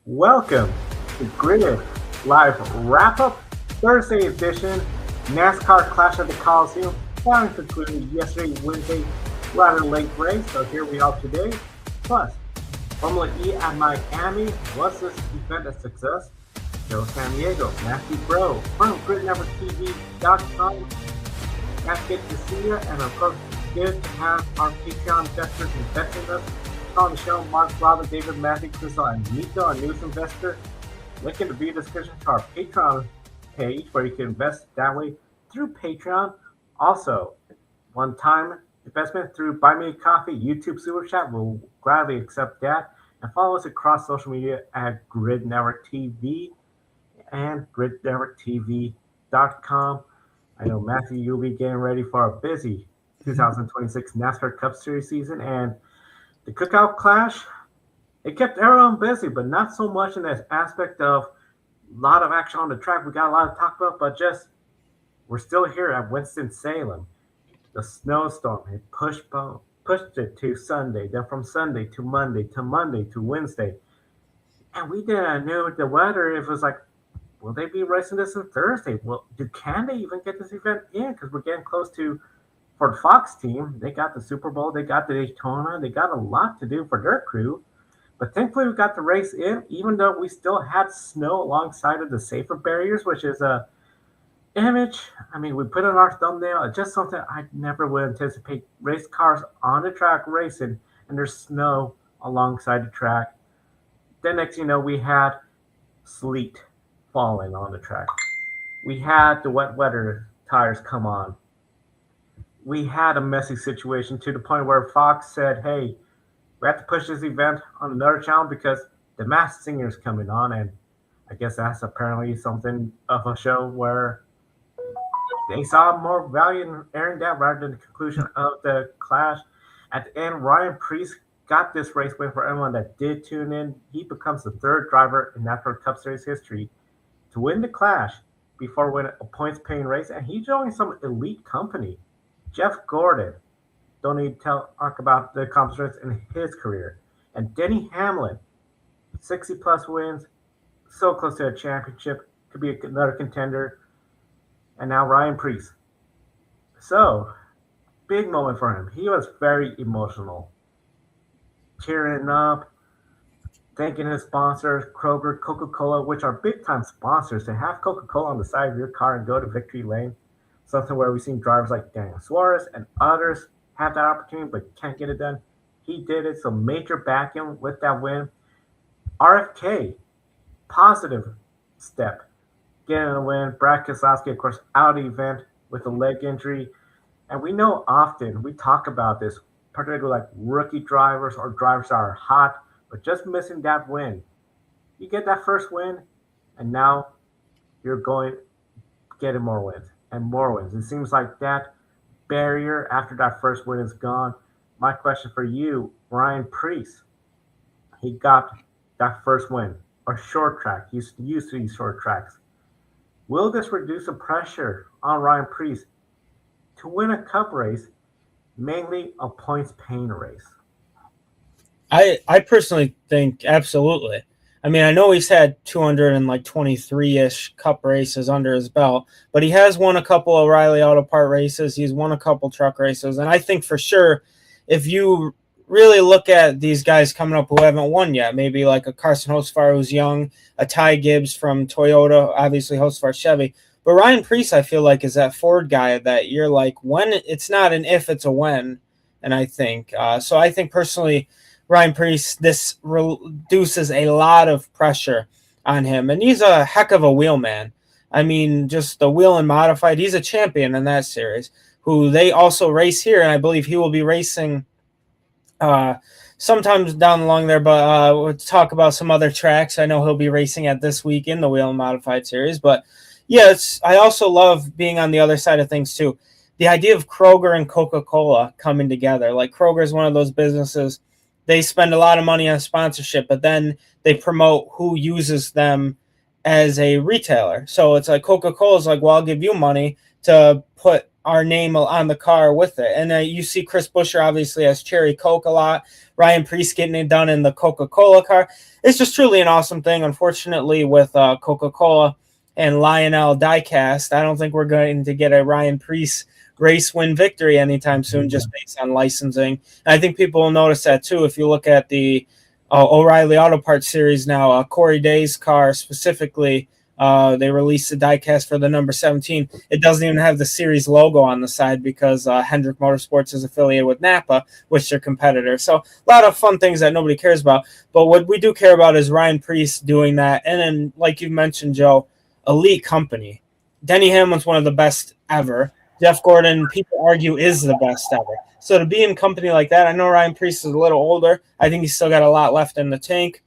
Welcome to Grid Live Wrap-Up Thursday edition NASCAR Clash at the Coliseum. That concluded yesterday, Wednesday, rather late race. So here we are today. Plus, Formula E at Miami. Was this event a success? Joe San Diego, Matthew Bro from GridNetworkTV.com. That's good to see you, and of course, good to have our Patreon investors investing us. On the show, Mark, Robert, David, Matthew, Crystal, and Nico, our newest investor. Link in the video description to our Patreon page where you can invest that way through Patreon. Also, one-time investment through Buy Me a Coffee, YouTube Super Chat. We'll gladly accept that. And follow us across social media at Grid Network TV and GridNetworkTV.com. I know, Matthew, you'll be getting ready for a busy 2026 NASCAR Cup Series season, and the Cook Out Clash, it kept everyone busy, but not so much in this aspect of a lot of action on the track. We got a lot to talk about, but just we're still here at Winston-Salem. The snowstorm, it pushed it to Sunday, then from Sunday to Monday to Wednesday. And we didn't know the weather. It was like, will they be racing this on Thursday? Well, can they even get this event in? Because we're getting close to, for the Fox team, they got the Super Bowl, they got the Daytona, they got a lot to do for their crew. But thankfully, we got the race in, even though we still had snow alongside of the safer barriers, which is a image. I mean, we put in our thumbnail. It's just something I never would anticipate. Race cars on the track racing, and there's snow alongside the track. Then next, we had sleet falling on the track. We had the wet weather tires come on. We had a messy situation to the point where Fox said, hey, we have to push this event on another channel because the Masked Singer is coming on. And I guess that's apparently something of a show where they saw more value in airing that rather than the conclusion of the clash. At the end, Ryan Preece got this race win for everyone that did tune in. He becomes the third driver in NASCAR Cup Series history to win the clash before winning a points-paying race. And he joined some elite company. Jeff Gordon, don't need to talk about the accomplishments in his career. And Denny Hamlin, 60-plus wins, so close to a championship, could be another contender. And now Ryan Preece. So, big moment for him. He was very emotional, cheering up, thanking his sponsors, Kroger, Coca-Cola, which are big-time sponsors. To have Coca-Cola on the side of your car and go to victory lane, something where we've seen drivers like Daniel Suarez and others have that opportunity but can't get it done. He did it, so major backing with that win. RFK, positive step, getting a win. Brad Keselowski, of course, out of the event with a leg injury. And we know often, we talk about this, particularly like rookie drivers or drivers that are hot, but just missing that win. You get that first win, and now you're going getting more wins and more wins. It seems like that barrier after that first win is gone. My question for you, Ryan Preece, he got that first win, a short track. He's used to these short tracks. Will this reduce the pressure on Ryan Preece to win a cup race, mainly a points-paying race? I personally think absolutely. I mean, I know he's had 223-ish cup races under his belt, but he has won a couple of O'Reilly Auto Part races. He's won a couple truck races. And I think for sure, if you really look at these guys coming up who haven't won yet, maybe like a Carson Hocevar who's young, a Ty Gibbs from Toyota, obviously Hocevar Chevy. But Ryan Preece, I feel like, is that Ford guy that you're like, when it's not an if, it's a when. And I think, so I think personally, Ryan Preece, this reduces a lot of pressure on him. And he's a heck of a wheelman. I mean, just the wheel and modified, he's a champion in that series, who they also race here. And I believe he will be racing sometimes down along there, but we'll talk about some other tracks. I know he'll be racing at this week in the wheel and modified series. But yeah, I also love being on the other side of things too. The idea of Kroger and Coca-Cola coming together. Like Kroger is one of those businesses, they spend a lot of money on sponsorship, but then they promote who uses them as a retailer. So it's like Coca-Cola is like, well, I'll give you money to put our name on the car with it. And you see Chris Buescher obviously has Cherry Coke a lot. Ryan Preece getting it done in the Coca-Cola car. It's just truly an awesome thing. Unfortunately, with Coca-Cola and Lionel diecast, I don't think we're going to get a Ryan Preece race win victory anytime soon, just based on licensing. And I think people will notice that too if you look at the O'Reilly Auto Parts series now. Corey Day's car specifically, they released the diecast for the number 17. It doesn't even have the series logo on the side because Hendrick Motorsports is affiliated with Napa, which are competitors. So a lot of fun things that nobody cares about. But what we do care about is Ryan Preece doing that. And then, like you mentioned, Joe, elite company. Denny Hamlin's one of the best ever. Jeff Gordon, people argue, is the best ever. So to be in company like that, I know Ryan Preece is a little older. I think he's still got a lot left in the tank.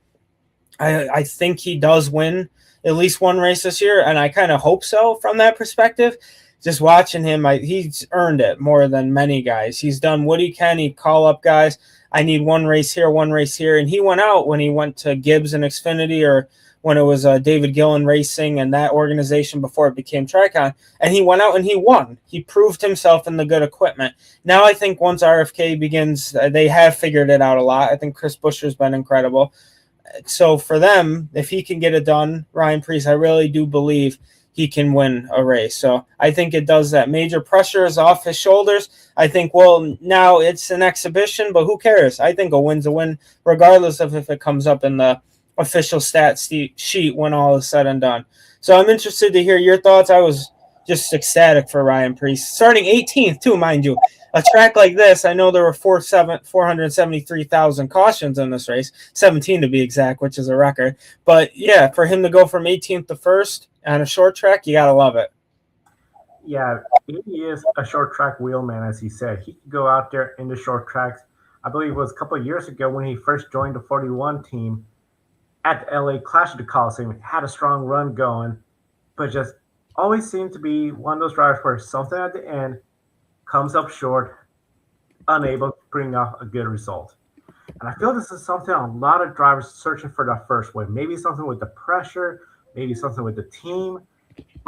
I think he does win at least one race this year, and I kind of hope so from that perspective. Just watching him, he's earned it more than many guys. He's done what he can. He'd call up guys. I need one race here, and he went out when he went to Gibbs and Xfinity, or when it was David Gillen Racing and that organization before it became Tricon, and he went out and he won. He proved himself in the good equipment. Now I think once RFK begins, they have figured it out a lot. I think Chris Buescher's been incredible. So for them, if he can get it done, Ryan Preece, I really do believe he can win a race. So I think it does that. Major pressure is off his shoulders. I think, well, now it's an exhibition, but who cares? I think a win's a win, regardless of if it comes up in the official stat sheet when all is said and done. So I'm interested to hear your thoughts. I was just ecstatic for Ryan Preece. Starting 18th, too, mind you. A track like this, I know there were 473,000 cautions in this race, 17 to be exact, which is a record. But, yeah, for him to go from 18th to first on a short track, you got to love it. Yeah, he is a short track wheelman, as he said. He could go out there in the short tracks. I believe it was a couple of years ago when he first joined the 41 team at the LA Clash of the Coliseum, had a strong run going, but just always seemed to be one of those drivers where something at the end comes up short, unable to bring off a good result. And I feel this is something a lot of drivers searching for that first win. Maybe something with the pressure, maybe something with the team.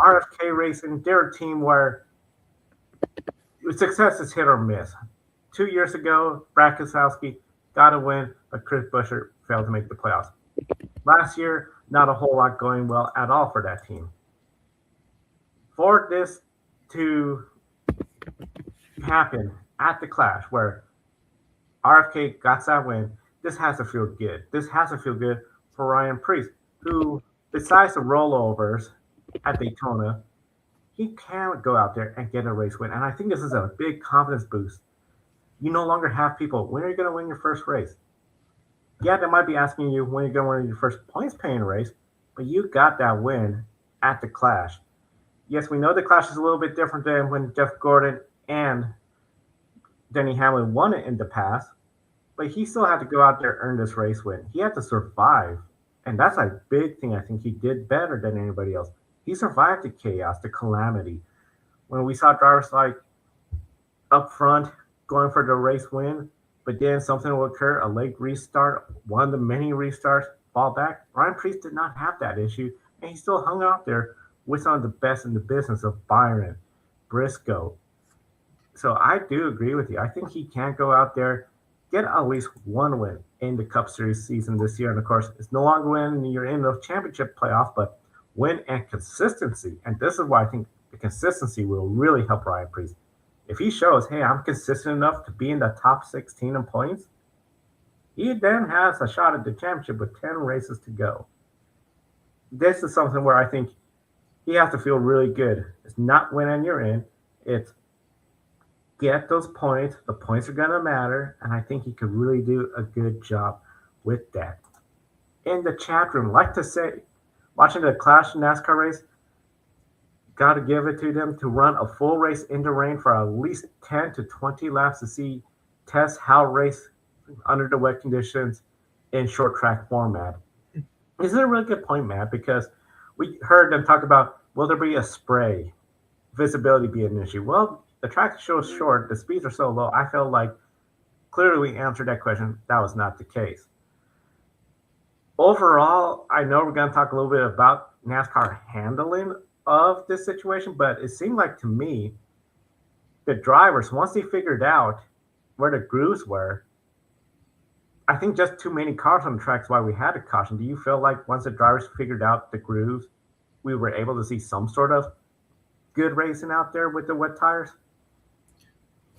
RFK Racing, they're a team where success is hit or miss. 2 years ago, Brad Keselowski got a win, but Chris Buescher failed to make the playoffs. Last year, not a whole lot going well at all for that team. For this to happen at the Clash, where RFK got that win, this has to feel good. This has to feel good for Ryan Preece, who, besides the rollovers at Daytona, he can go out there and get a race win. And I think this is a big confidence boost. You no longer have people, when are you going to win your first race? Yeah, they might be asking you when you're going to win your first points paying race, but you got that win at the Clash. Yes, we know the Clash is a little bit different than when Jeff Gordon and Denny Hamlin won it in the past, but he still had to go out there and earn this race win. He had to survive, and that's a big thing. I think he did better than anybody else. He survived the chaos, the calamity. When we saw drivers like up front going for the race win, but then something will occur, a late restart, one of the many restarts, fall back. Ryan Preece did not have that issue, and he still hung out there with some of the best in the business of Byron, Briscoe. So I do agree with you. I think he can go out there, get at least one win in the Cup Series season this year. And of course, it's no longer when you're in the championship playoff, but win and consistency. And this is why I think the consistency will really help Ryan Preece. If he shows, hey, I'm consistent enough to be in the top 16 in points, he then has a shot at the championship with 10 races to go. This is something where I think he has to feel really good. It's not when you're in, it's get those points. The points are going to matter, and I think he could really do a good job with that. In the chat room, like to say, watching the Clash NASCAR race, got to give it to them to run a full race in the rain for at least 10 to 20 laps to test how race under the wet conditions in short track format. This is a really good point, Matt, because we heard them talk about, will there be a spray? Visibility be an issue? Well, the track is so short, the speeds are so low, I felt like clearly we answered that question. That was not the case. Overall, I know we're going to talk a little bit about NASCAR handling of this situation, but it seemed like to me the drivers, once they figured out where the grooves were, I think just too many cars on the tracks why we had a caution. Do you feel like once the drivers figured out the grooves, we were able to see some sort of good racing out there with the wet tires?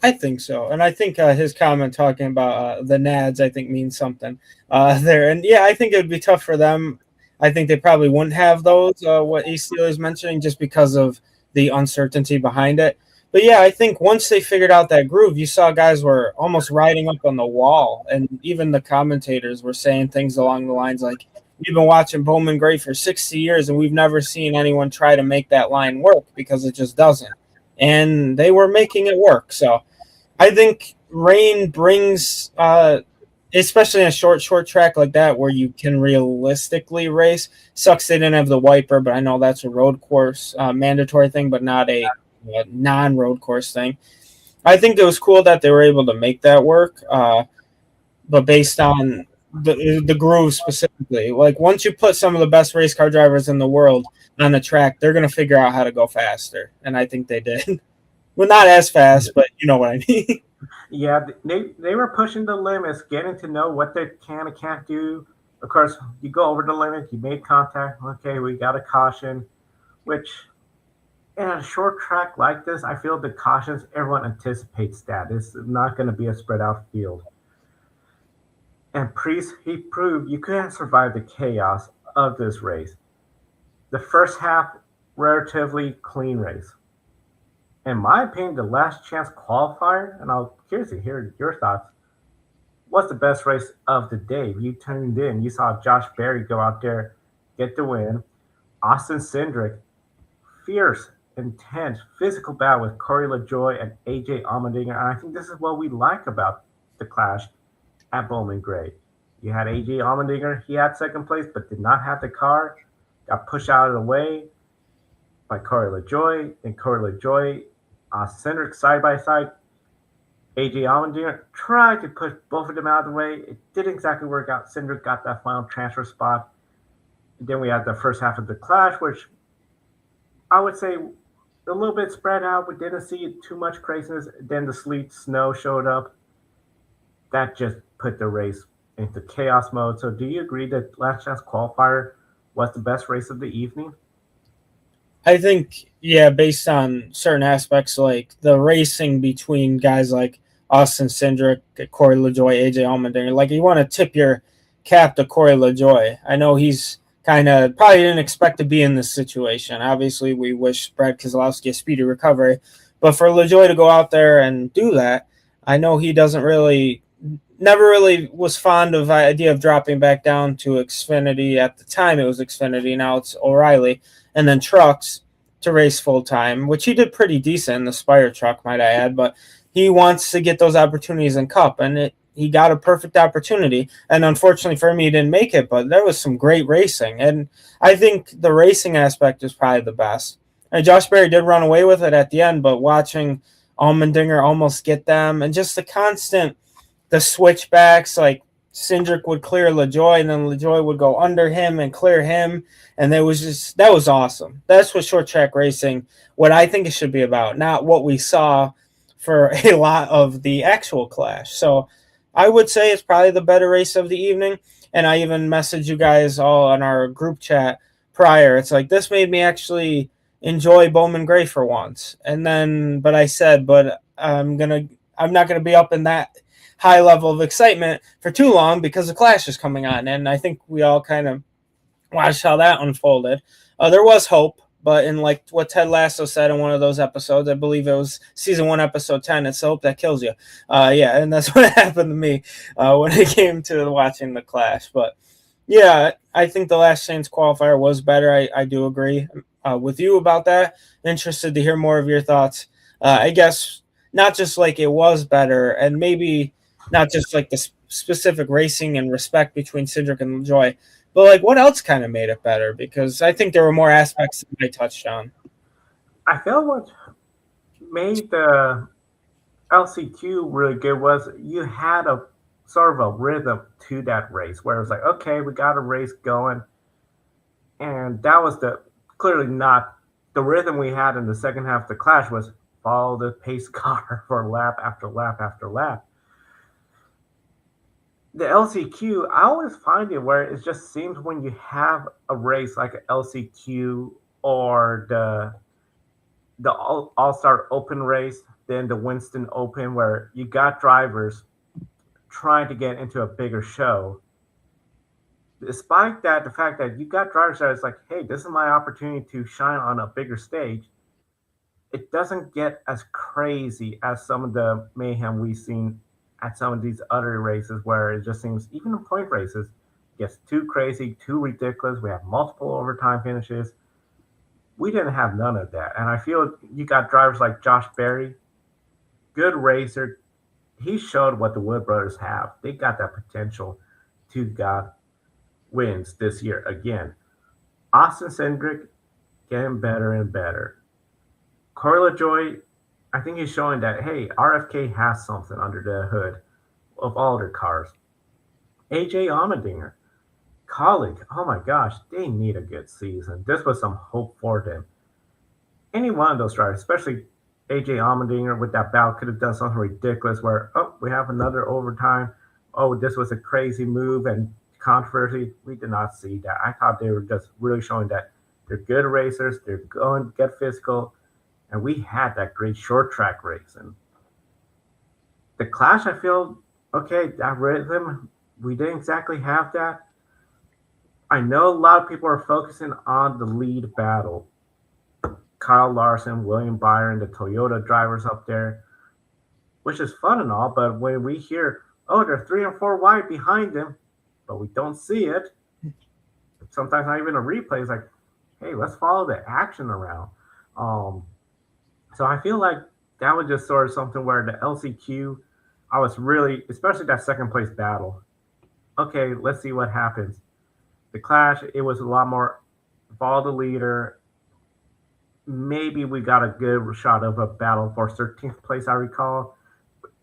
I think so, and I think his comment talking about the Nads, I think means something there. And yeah, I think it would be tough for them. I think they probably wouldn't have those. What Ace Steeler is mentioning, just because of the uncertainty behind it. But yeah, I think once they figured out that groove, you saw guys were almost riding up on the wall, and even the commentators were saying things along the lines like, "We've been watching Bowman Gray for 60 years, and we've never seen anyone try to make that line work because it just doesn't." And they were making it work. So I think rain brings, especially in a short track like that where you can realistically race. Sucks they didn't have the wiper, but I know that's a road course mandatory thing, but not a non-road course thing. I think it was cool that they were able to make that work, but based on the groove specifically, like once you put some of the best race car drivers in the world on the track, they're going to figure out how to go faster, and I think they did. Well, not as fast, but you know what I mean. Yeah, they were pushing the limits, getting to know what they can and can't do. Of course, you go over the limit, you made contact. Okay, we got a caution, which in a short track like this, I feel the cautions, everyone anticipates that. It's not going to be a spread out field. And Priest, he proved you couldn't survive the chaos of this race. The first half, relatively clean race. In my opinion, the last chance qualifier, and I'll curious to hear your thoughts, was the best race of the day. You tuned in, you saw Josh Berry go out there, get the win. Austin Cindric, fierce, intense, physical battle with Corey LaJoy and AJ Allmendinger. And I think this is what we like about the clash at Bowman Gray. You had AJ Allmendinger, he had second place, but did not have the car, got pushed out of the way by Corey LaJoy, and Corey LaJoy, Cindric side by side. AJ Allmendinger tried to push both of them out of the way. It didn't exactly work out. Cindric got that final transfer spot. And then we had the first half of the clash, which I would say a little bit spread out. We didn't see too much craziness. Then the sleet, snow showed up. That just put the race into chaos mode. So do you agree that last chance qualifier was the best race of the evening? I think, yeah, based on certain aspects, like the racing between guys like Austin Cindric, Corey LaJoy, AJ Allmendinger, like you want to tip your cap to Corey LaJoy. I know he's kind of probably didn't expect to be in this situation. Obviously, we wish Brad Keselowski a speedy recovery, but for LaJoy to go out there and do that, I know he doesn't really, never really was fond of the idea of dropping back down to Xfinity. At the time, it was Xfinity. Now it's O'Reilly. And then trucks to race full time, which he did pretty decent in the Spire truck, might I add. But he wants to get those opportunities in Cup, and he got a perfect opportunity. And unfortunately for me, he didn't make it, but there was some great racing. And I think the racing aspect is probably the best. And Josh Berry did run away with it at the end, but watching Allmendinger almost get them and just the switchbacks, like Cindric would clear LaJoy, and then LaJoy would go under him and clear him. And that was awesome. That's what short track racing, what I think it should be about, not what we saw for a lot of the actual clash. So I would say it's probably the better race of the evening. And I even messaged you guys all on our group chat prior. It's like, this made me actually enjoy Bowman Gray for once. And then, but I said, but I'm not gonna be up in that high level of excitement for too long because the clash is coming on. And I think we all kind of watched how that unfolded. There was hope, but in like what Ted Lasso said in one of those episodes, I believe it was season 1, episode 10, it's the hope that kills you. Yeah, and that's what happened to me when it came to watching the clash. But yeah, I think the last chance qualifier was better. I do agree with you about that. Interested to hear more of your thoughts. I guess not just like it was better, and maybe not just like the specific racing and respect between Cindric and LaJoy, but like what else kind of made it better? Because I think there were more aspects that I touched on. I feel what made the LCQ really good was you had a sort of a rhythm to that race where it was like, okay, we got a race going. And that was clearly not the rhythm we had in the second half of the clash was follow the pace car for lap after lap after lap. The LCQ, I always find it where it just seems when you have a race like an LCQ or the All Star Open race, then the Winston Open, where you got drivers trying to get into a bigger show. Despite that, the fact that you got drivers that is like, hey, this is my opportunity to shine on a bigger stage, it doesn't get as crazy as some of the mayhem we've seen at some of these other races where it just seems, even in point races, gets too crazy, too ridiculous. We have multiple overtime finishes. We didn't have none of that. And I feel you got drivers like Josh Berry, good racer. He showed what the Wood brothers have. They got that potential to got wins this year again. Austin Cindric getting better and better. Corey LaJoy, I think he's showing that, hey, RFK has something under the hood of all their cars. AJ Allmendinger, colleague, oh my gosh, they need a good season. This was some hope for them. Any one of those drivers, especially AJ Allmendinger with that bout, could have done something ridiculous where, oh, we have another overtime. Oh, this was a crazy move and controversy. We did not see that. I thought they were just really showing that they're good racers. They're going to get physical. And we had that great short track race. And the Clash, I feel, okay, that rhythm, we didn't exactly have that. I know a lot of people are focusing on the lead battle. Kyle Larson, William Byron, the Toyota drivers up there, which is fun and all, but when we hear, oh, they're 3 and 4 wide behind them, but we don't see it, sometimes not even a replay is like, hey, let's follow the action around. So I feel like that was just sort of something where the LCQ, I was really, especially that second place battle. Okay, let's see what happens. The Clash, it was a lot more follow the leader. Maybe we got a good shot of a battle for 13th place, I recall.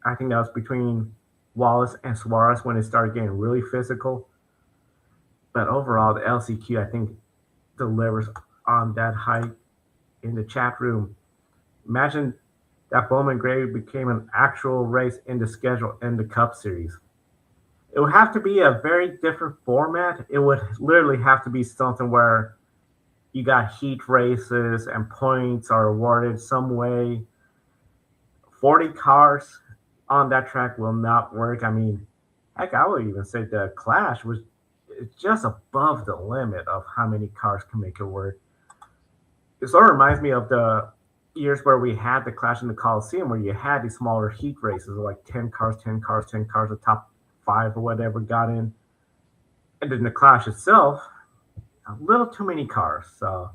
I think that was between Wallace and Suarez when it started getting really physical. But overall, the LCQ, I think, delivers on that height in the chat room. Imagine that Bowman Gray became an actual race in the schedule in the Cup Series. It would have to be a very different format. It would literally have to be something where you got heat races and points are awarded some way. 40 cars on that track will not work. I mean, heck, I would even say the Clash was just above the limit of how many cars can make it work. It sort of reminds me of the years where we had the Clash in the Coliseum, where you had these smaller heat races, like 10 cars, 10 cars, 10 cars, the top 5 or whatever got in. And then the Clash itself, a little too many cars. So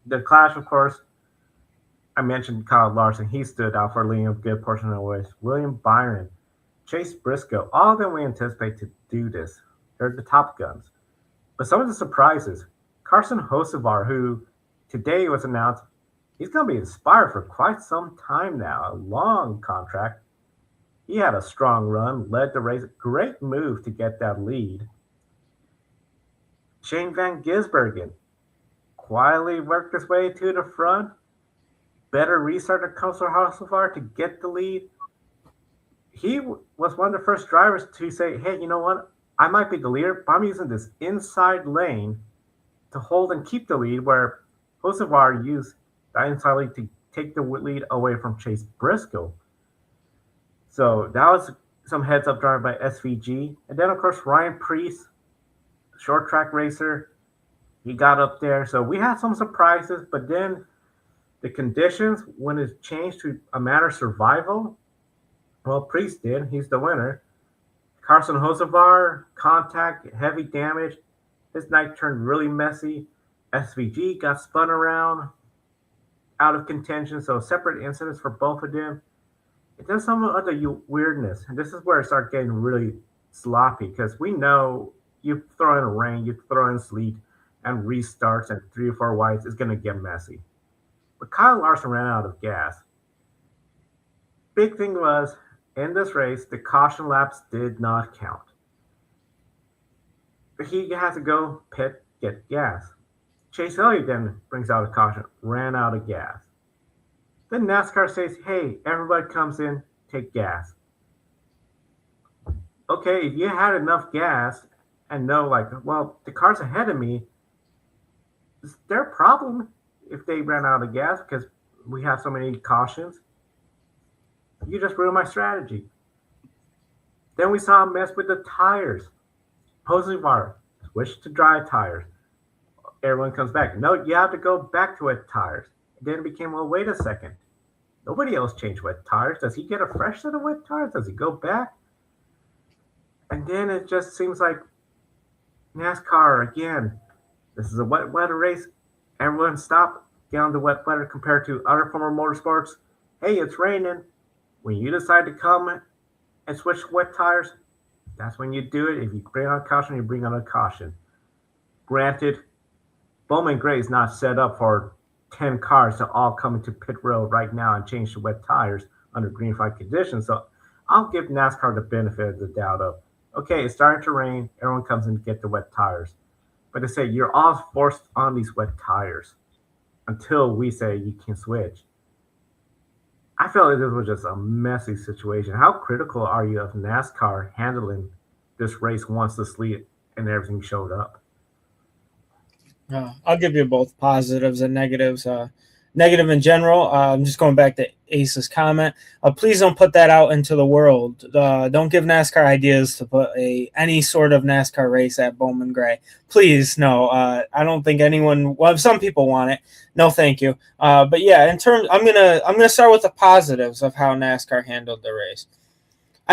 the Clash, of course, I mentioned Kyle Larson. He stood out for leading a good portion of the way. William Byron, Chase Briscoe, all of them we anticipate to do this. They're the top guns. But some of the surprises, Carson Hocevar, who today was announced, he's going to be inspired for quite some time now, a long contract. He had a strong run, led the race, great move to get that lead. Shane Van Gisbergen quietly worked his way to the front. Better restart than Counselor Hocevar to get the lead. He was one of the first drivers to say, hey, you know what? I might be the leader, but I'm using this inside lane to hold and keep the lead, where Hocevar used that inside lane to take the lead away from Chase Briscoe. So that was some heads up drive by SVG. And then, of course, Ryan Preece, short track racer, he got up there. So we had some surprises, but then the conditions, when it changed to a matter of survival, well, Preece did. He's the winner. Carson Hocevar, contact, heavy damage. His night turned really messy. SVG got spun around, out of contention. So separate incidents for both of them. It does some other weirdness. And this is where it started getting really sloppy, because we know you throw in rain, you throw in sleet, and restarts and 3 or 4 wides is going to get messy. But Kyle Larson ran out of gas. Big thing was, in this race, the caution laps did not count. He has to go pit, get gas. Chase Elliott then brings out a caution, ran out of gas. Then NASCAR says, hey, everybody comes in, take gas. Okay, if you had enough gas and know, like, well, the car's ahead of me, it's their problem if they ran out of gas because we have so many cautions. You just ruined my strategy. Then we saw a mess with the tires. Posivar switched to dry tires. Everyone comes back. No, you have to go back to wet tires. Then it became, well, wait a second. Nobody else changed wet tires. Does he get a fresh set of wet tires? Does he go back? And then it just seems like NASCAR again. This is a wet weather race. Everyone stop, get on the wet weather compared to other former motorsports. Hey, it's raining. When you decide to come and switch wet tires, that's when you do it. If you bring on caution, you bring on a caution. Granted, Bowman Gray is not set up for 10 cars to all come into pit road right now and change to wet tires under green flag conditions. So I'll give NASCAR the benefit of the doubt of, okay, it's starting to rain. Everyone comes in to get the wet tires. But to say you're all forced on these wet tires until we say you can switch. I felt like this was just a messy situation. How critical are you of NASCAR handling this race once the sleet and everything showed up? I'll give you both positives and negatives. Negative in general, I'm just going back to Ace's comment. Please don't put that out into the world. Don't give NASCAR ideas to put any sort of NASCAR race at Bowman Gray. Please, no. I don't think anyone. Well, some people want it. No, thank you. But yeah, I'm gonna start with the positives of how NASCAR handled the race.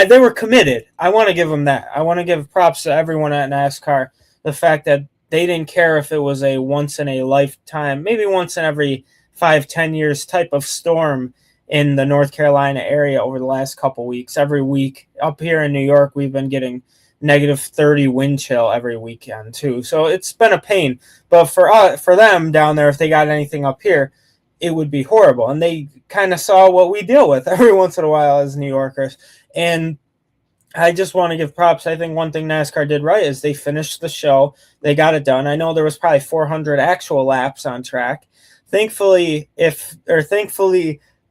They were committed. I want to give them that. I want to give props to everyone at NASCAR. The fact that they didn't care if it was a once in a lifetime, maybe once in every 5-10 years type of storm in the North Carolina area over the last couple weeks. Every week up here in New York, we've been getting -30 wind chill every weekend too. So it's been a pain. But for them down there, if they got anything up here, it would be horrible. And they kind of saw what we deal with every once in a while as New Yorkers. And I just want to give props. I think one thing NASCAR did right is they finished the show. They got it done. I know there was probably 400 actual laps on track. Thankfully, they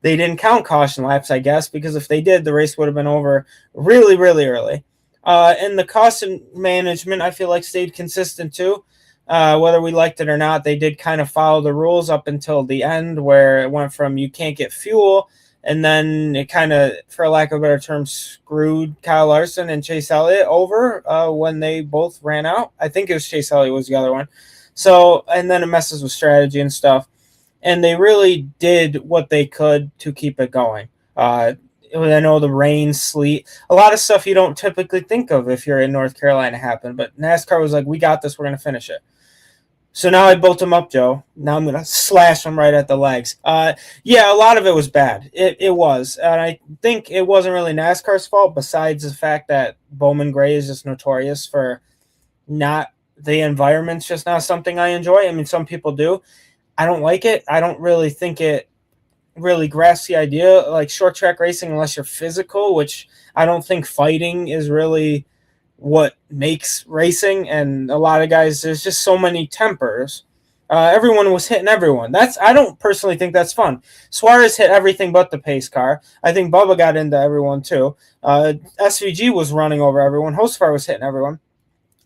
didn't count caution laps, I guess, because if they did, the race would have been over really, really early. And the caution management, I feel like, stayed consistent too. Whether we liked it or not, they did kind of follow the rules up until the end, where it went from you can't get fuel, and then it kind of, for lack of a better term, screwed Kyle Larson and Chase Elliott over when they both ran out. I think it was Chase Elliott was the other one. So, and then it messes with strategy and stuff. And they really did what they could to keep it going. I know the rain, sleet, a lot of stuff you don't typically think of if you're in North Carolina happened. But NASCAR was like, we got this. We're going to finish it. So now I built them up, Joe. Now I'm going to slash them right at the legs. Yeah, a lot of it was bad. It was. And I think it wasn't really NASCAR's fault, besides the fact that Bowman Gray is just notorious for not – the environment's just not something I enjoy. I mean, some people do. I don't like it. I don't really think it really grasps the idea. Like short track racing, unless you're physical, which I don't think fighting is really what makes racing. And a lot of guys, there's just so many tempers. Everyone was hitting everyone. I don't personally think that's fun. Suarez hit everything but the pace car. I think Bubba got into everyone too. SVG was running over everyone. Hosfar was hitting everyone.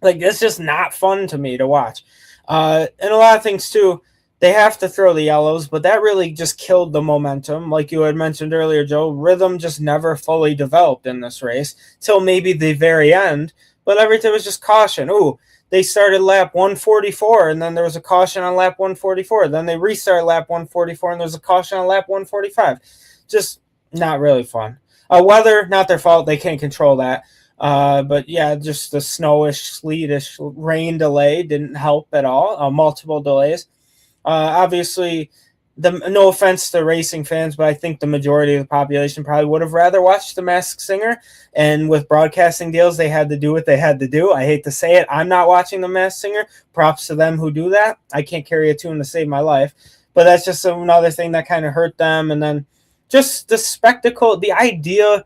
Like, it's just not fun to me to watch. And a lot of things too, they have to throw the yellows, but that really just killed the momentum. Like you had mentioned earlier, Joe, rhythm just never fully developed in this race till maybe the very end. But everything was just caution. Ooh, they started lap 144, and then there was a caution on lap 144. Then they restarted lap 144, and there was a caution on lap 145. Just not really fun. Weather, not their fault. They can't control that. But yeah, just the snowish, sleetish rain delay didn't help at all. Multiple delays. Obviously, no offense to racing fans, but I think the majority of the population probably would have rather watched The Masked Singer. And with broadcasting deals, they had to do what they had to do. I hate to say it. I'm not watching The Masked Singer. Props to them who do that. I can't carry a tune to save my life. But that's just another thing that kind of hurt them. And then just the spectacle, the idea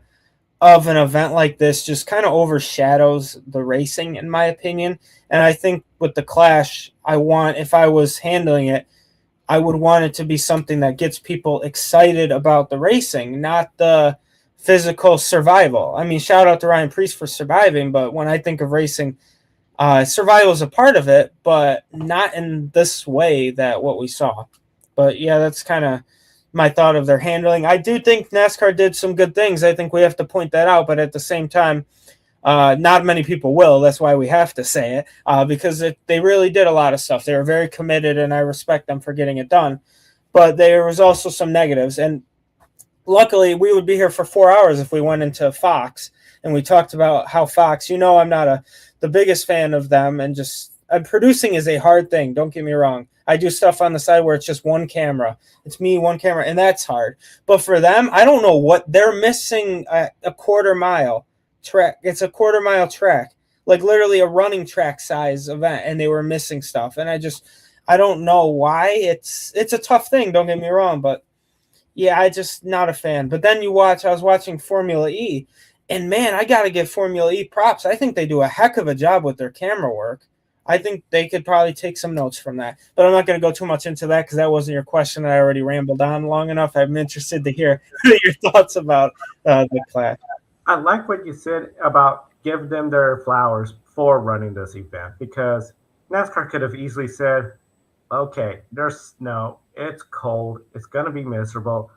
of an event like this just kind of overshadows the racing, in my opinion. And I think with the Clash, if I was handling it, I would want it to be something that gets people excited about the racing, not the physical survival. I mean, shout out to Ryan Preece for surviving, but when I think of racing, survival is a part of it, but not in this way that what we saw. But yeah, that's kind of my thought of their handling. I do think NASCAR did some good things. I think we have to point that out, but at the same time, not many people will. That's why we have to say it, because they really did a lot of stuff. They were very committed, and I respect them for getting it done. But there was also some negatives, and luckily we would be here for 4 hours if we went into Fox and we talked about how Fox. I'm not the biggest fan of them, and producing is a hard thing. Don't get me wrong. I do stuff on the side where it's just one camera. It's me, one camera, and that's hard. But for them, I don't know what they're missing. A quarter mile track. It's a quarter mile track, like literally a running track size event, and they were missing stuff. And I don't know why. It's a tough thing. Don't get me wrong, but yeah, I just not a fan. But then I was watching Formula E, and man, I got to give Formula E props. I think they do a heck of a job with their camera work. I think they could probably take some notes from that. But I'm not going to go too much into that because that wasn't your question. I already rambled on long enough. I'm interested to hear your thoughts about the clash. I like what you said about give them their flowers for running this event, because NASCAR could have easily said, okay, there's snow, it's cold, it's going to be miserable.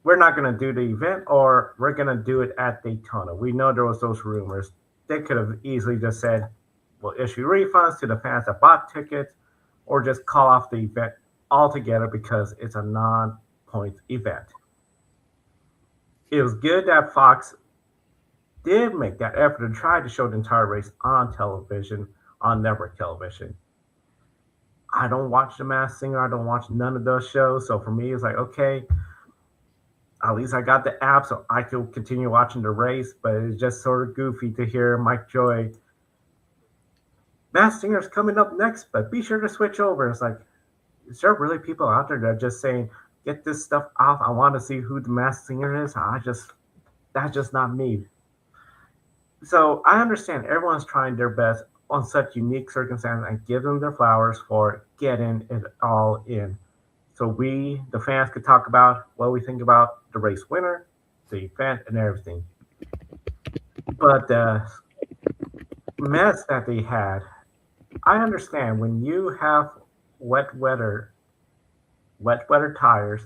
We're not going to do the event, or we're going to do it at Daytona. We know there was those rumors. They could have easily just said, we'll issue refunds to the fans that bought tickets, or just call off the event altogether because it's a non-point event. It was good that Fox did make that effort to try to show the entire race on television, on network television. I don't watch The Masked Singer. I don't watch none of those shows. So for me, it's like, okay, at least I got the app so I could continue watching the race. But it's just sort of goofy to hear Mike Joy, Masked Singer's coming up next, but be sure to switch over. It's like, is there really people out there that are just saying, get this stuff off? I want to see who the Masked Singer is. That's just not me. So I understand everyone's trying their best on such unique circumstances, and give them their flowers for getting it all in. So we, the fans, could talk about what we think about the race winner, the event, and everything. But the mess that they had, I understand when you have wet weather tires,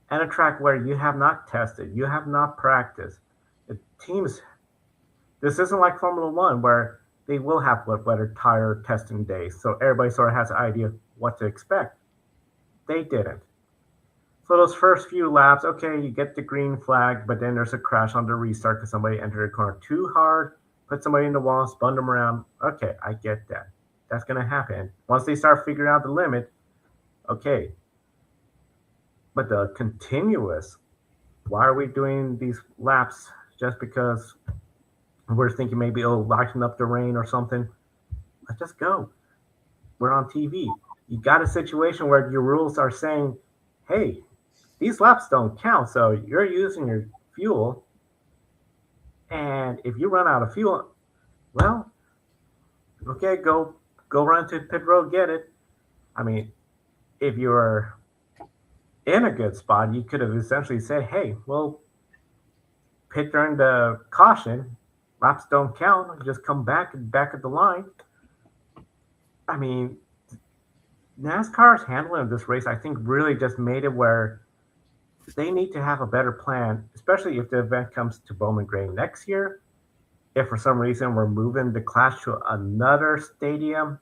and a track where you have not tested, you have not practiced. The teams, this isn't like Formula One where they will have wet weather tire testing days, so everybody sort of has an idea what to expect. They didn't. So those first few laps, okay, you get the green flag, but then there's a crash on the restart because somebody entered the corner too hard, put somebody in the wall, spun them around. Okay, I get that. That's going to happen. Once they start figuring out the limit, okay. But the continuous, why are we doing these laps just because we're thinking maybe it'll lighten up the rain or something? Let's just go. We're on TV. You got a situation where your rules are saying, hey, these laps don't count, so you're using your fuel. And if you run out of fuel, well, okay, go run to pit road, get it. I mean, if you're in a good spot, you could have essentially said, hey, well, pit during the caution, laps don't count, just come back at the line. I mean, NASCAR's handling of this race, I think, really just made it where they need to have a better plan, especially if the event comes to Bowman Gray next year. If for some reason we're moving the clash to another stadium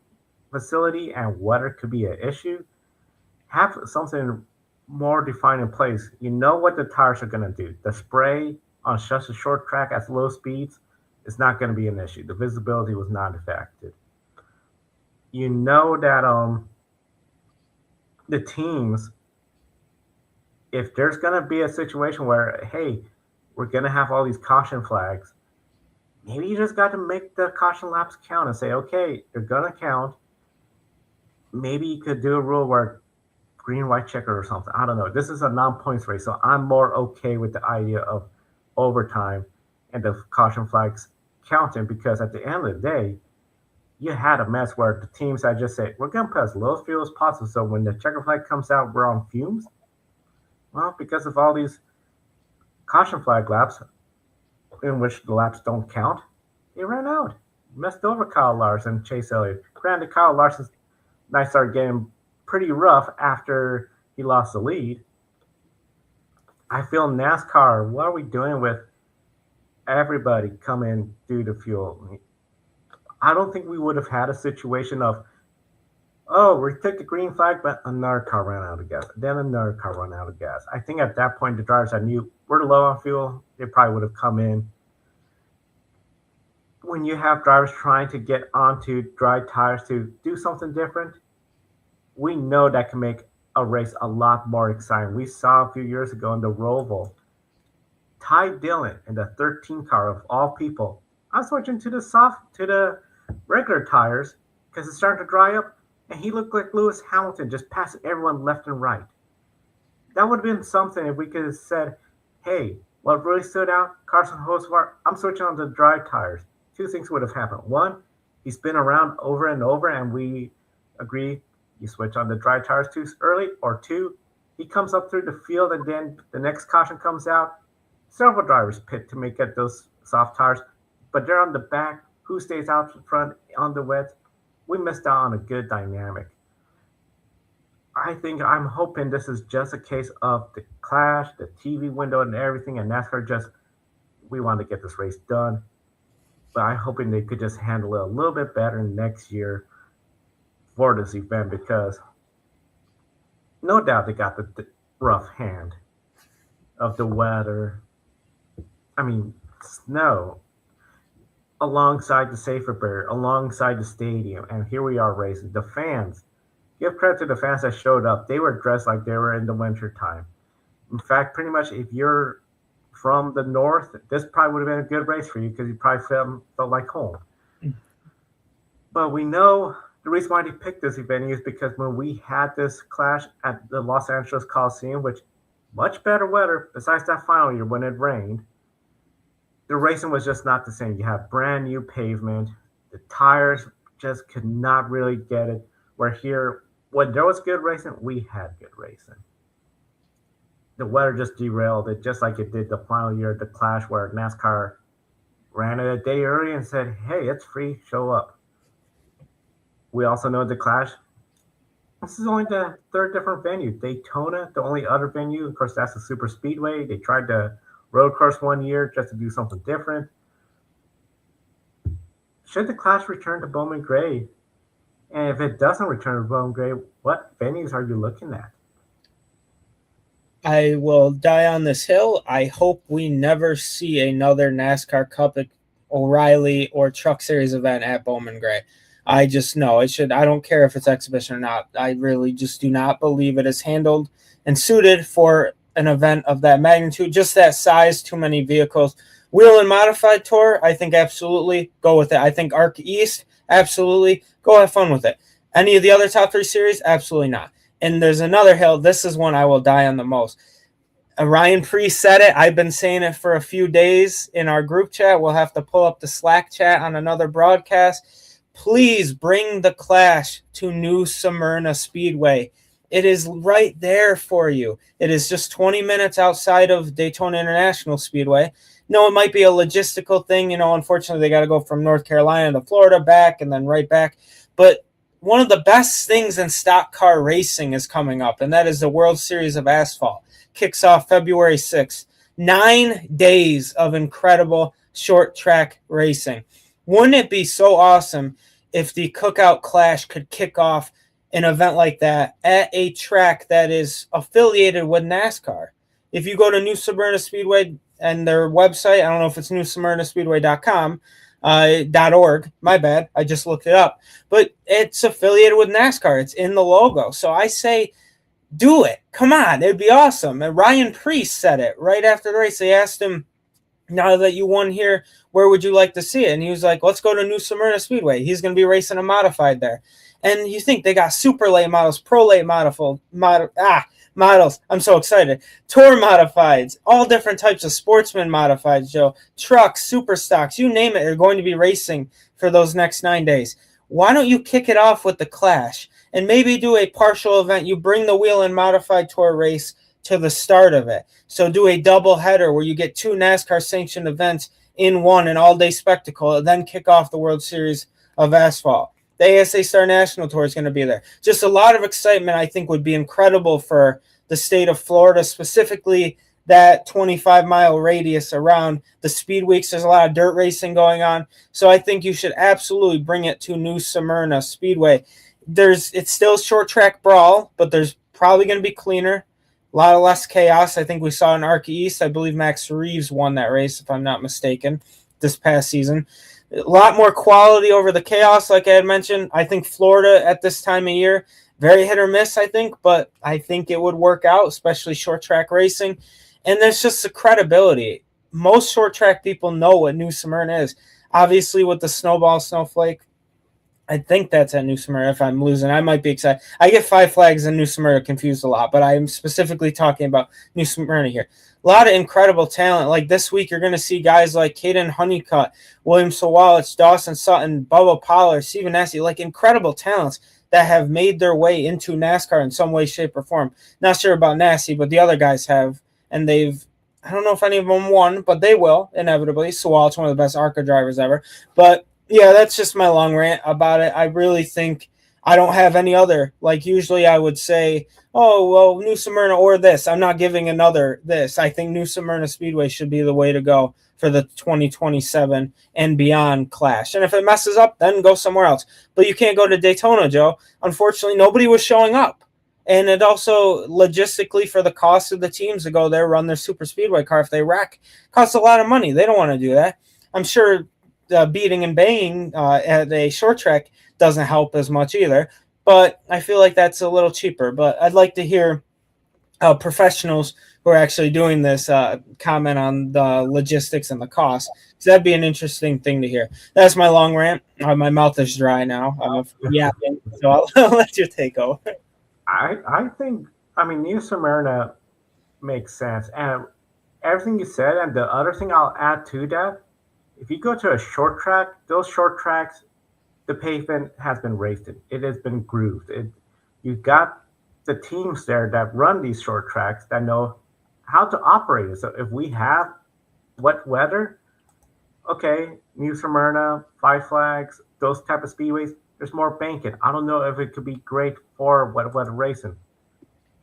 facility and weather could be an issue, have something more defined in place. You know what the tires are going to do. The spray on such a short track at low speeds is not going to be an issue. The visibility was not affected. You know that the teams, if there's going to be a situation where, hey, we're going to have all these caution flags, maybe you just got to make the caution laps count and say, okay, they're going to count. Maybe you could do a rule where green, white checker or something. I don't know. This is a non-points race, so I'm more okay with the idea of overtime and the caution flags counting, because at the end of the day, you had a mess where the teams had just said, we're going to put as low fuel as possible. So when the checker flag comes out, we're on fumes. Well, because of all these caution flag laps in which the laps don't count, they ran out. Messed over Kyle Larson and Chase Elliott. Granted, Kyle Larson's night started getting pretty rough after he lost the lead. I feel NASCAR, what are we doing with everybody coming due to fuel? I don't think we would have had a situation of, oh, we took the green flag, but another car ran out of gas. Then another car ran out of gas. I think at that point, the drivers that knew we're low on fuel, they probably would have come in. When you have drivers trying to get onto dry tires to do something different, we know that can make a race a lot more exciting. We saw a few years ago in the Roval, Ty Dillon in the 13 car of all people. I'm switching to the regular tires because it's starting to dry up, and he looked like Lewis Hamilton, just passing everyone left and right. That would have been something if we could have said, hey, what really stood out, Carson Hocevar, I'm switching on to dry tires. Two things would have happened. One, he's been around over and over, and we agree you switch on the dry tires too early. Or two, he comes up through the field, and then the next caution comes out. Several drivers pit to make it those soft tires, but they're on the back. Who stays out front on the wet? We missed out on a good dynamic. I'm hoping this is just a case of the clash, the TV window, and everything, and NASCAR we want to get this race done. But I'm hoping they could just handle it a little bit better next year for this event because no doubt they got the rough hand of the weather. I mean, snow alongside the safer barrier, alongside the stadium, and here we are racing. The fans, give credit to the fans that showed up. They were dressed like they were in the winter time. In fact, pretty much if you're from the north, this probably would have been a good race for you because you probably felt like home. But we know the reason why they picked this event is because when we had this clash at the Los Angeles Coliseum, which much better weather besides that final year when it rained, the racing was just not the same. You have brand new pavement. The tires just could not really get it. Where here, when there was good racing, we had good racing. The weather just derailed it, just like it did the final year of the Clash, where NASCAR ran it a day early and said, hey, it's free, show up. We also know the Clash, this is only the third different venue. Daytona, the only other venue, of course, that's the super speedway. They tried to road course one year just to do something different. Should the Clash return to Bowman Gray? And if it doesn't return to Bowman Gray, what venues are you looking at? I will die on this hill. I hope we never see another NASCAR Cup, O'Reilly, or Truck Series event at Bowman Gray. I just know it should. I don't care if it's exhibition or not. I really just do not believe it is handled and suited for an event of that magnitude, just that size, too many vehicles. Wheel and modified tour, I think absolutely go with it. I think Arc East, absolutely go have fun with it. Any of the other top three series, absolutely not. And there's another hill. This is one I will die on the most. Ryan Preece said it. I've been saying it for a few days in our group chat. We'll have to pull up the Slack chat on another broadcast. Please bring the Clash to New Smyrna Speedway. It is right there for you. It is just 20 minutes outside of Daytona International Speedway. No, it might be a logistical thing. Unfortunately, they got to go from North Carolina to Florida back and then right back. But one of the best things in stock car racing is coming up, and that is the World Series of Asphalt. Kicks off February 6th. 9 days of incredible short track racing. Wouldn't it be so awesome if the Cook Out Clash could kick off an event like that at a track that is affiliated with NASCAR? If you go to New Smyrna Speedway and their website, I don't know if it's newsmyrnaspeedway.com, .org, my bad, I just looked it up, but it's affiliated with NASCAR. It's in the logo. So I say, do it. Come on, it'd be awesome. And Ryan Preece said it right after the race. They asked him, now that you won here, where would you like to see it? And he was like, let's go to New Smyrna Speedway. He's going to be racing a modified there. And you think they got super late models, pro late models. I'm so excited. Tour modifieds, all different types of sportsman modifieds, Joe. Trucks, super stocks, you name it, are going to be racing for those next 9 days. why don't you kick it off with the Clash and maybe do a partial event? You bring the Wheel and Modified Tour race to the start of it. So do a double header where you get 2 NASCAR sanctioned events in one, an all-day spectacle, and then kick off the World Series of Asphalt. The ASA Star National Tour is going to be there. Just a lot of excitement, I think, would be incredible for the state of Florida, specifically that 25-mile radius around the speed weeks. There's a lot of dirt racing going on. So I think you should absolutely bring it to New Smyrna Speedway. It's still short track brawl, but there's probably going to be cleaner. A lot of less chaos. I think we saw in Arc East. I believe Max Reeves won that race, if I'm not mistaken, this past season. A lot more quality over the chaos, like I had mentioned. I think Florida at this time of year, very hit or miss, I think, but I think it would work out, especially short track racing. And there's just the credibility. Most short track people know what New Smyrna is. Obviously, with the Snowball Snowflake, I think that's at New Smyrna. If I'm losing, I might be excited. I get Five Flags and New Smyrna confused a lot, but I'm specifically talking about New Smyrna here. A lot of incredible talent. Like this week, you're going to see guys like Caden Honeycutt, William Sawalich, Dawson Sutton, Bubba Pollard, Stephen Nassie, like incredible talents that have made their way into NASCAR in some way, shape, or form. Not sure about Nassie, but the other guys have, and I don't know if any of them won, but they will, inevitably. Sawalich, one of the best ARCA drivers ever. But yeah, that's just my long rant about it. I really think I don't have any other. Like usually I would say, oh, well, New Smyrna or this. I'm not giving another this. I think New Smyrna Speedway should be the way to go for the 2027 and beyond Clash. And if it messes up, then go somewhere else. But you can't go to Daytona, Joe. Unfortunately, nobody was showing up. And it also, logistically, for the cost of the teams to go there, run their super speedway car, if they wreck, costs a lot of money. They don't want to do that. I'm sure beating and banging at a short track doesn't help as much either. But I feel like that's a little cheaper. But I'd like to hear professionals who are actually doing this comment on the logistics and the cost. So that'd be an interesting thing to hear. That's my long rant. My mouth is dry now. I'm yapping, so I'll let you take over. I think, I mean, New Smyrna makes sense. And everything you said, and the other thing I'll add to that, if you go to a short track, those short tracks, the pavement has been raised. It has been grooved. You've got the teams there that run these short tracks that know how to operate it. So if we have wet weather, okay, New Smyrna, Five Flags, those type of speedways, there's more banking. I don't know if it could be great for wet weather racing,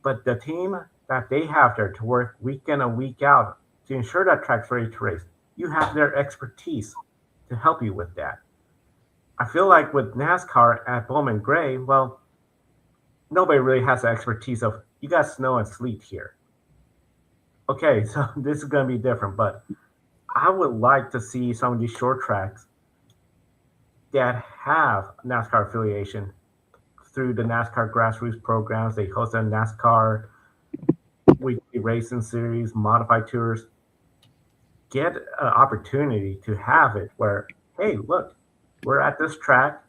but the team that they have there to work week in and week out to ensure that track's ready to race, you have their expertise to help you with that. I feel like with NASCAR at Bowman Gray, well, nobody really has the expertise of you got snow and sleet here. Okay, so this is going to be different, but I would like to see some of these short tracks that have NASCAR affiliation through the NASCAR grassroots programs. They host a NASCAR weekly racing series, modified tours. Get an opportunity to have it where, hey, look, we're at this track,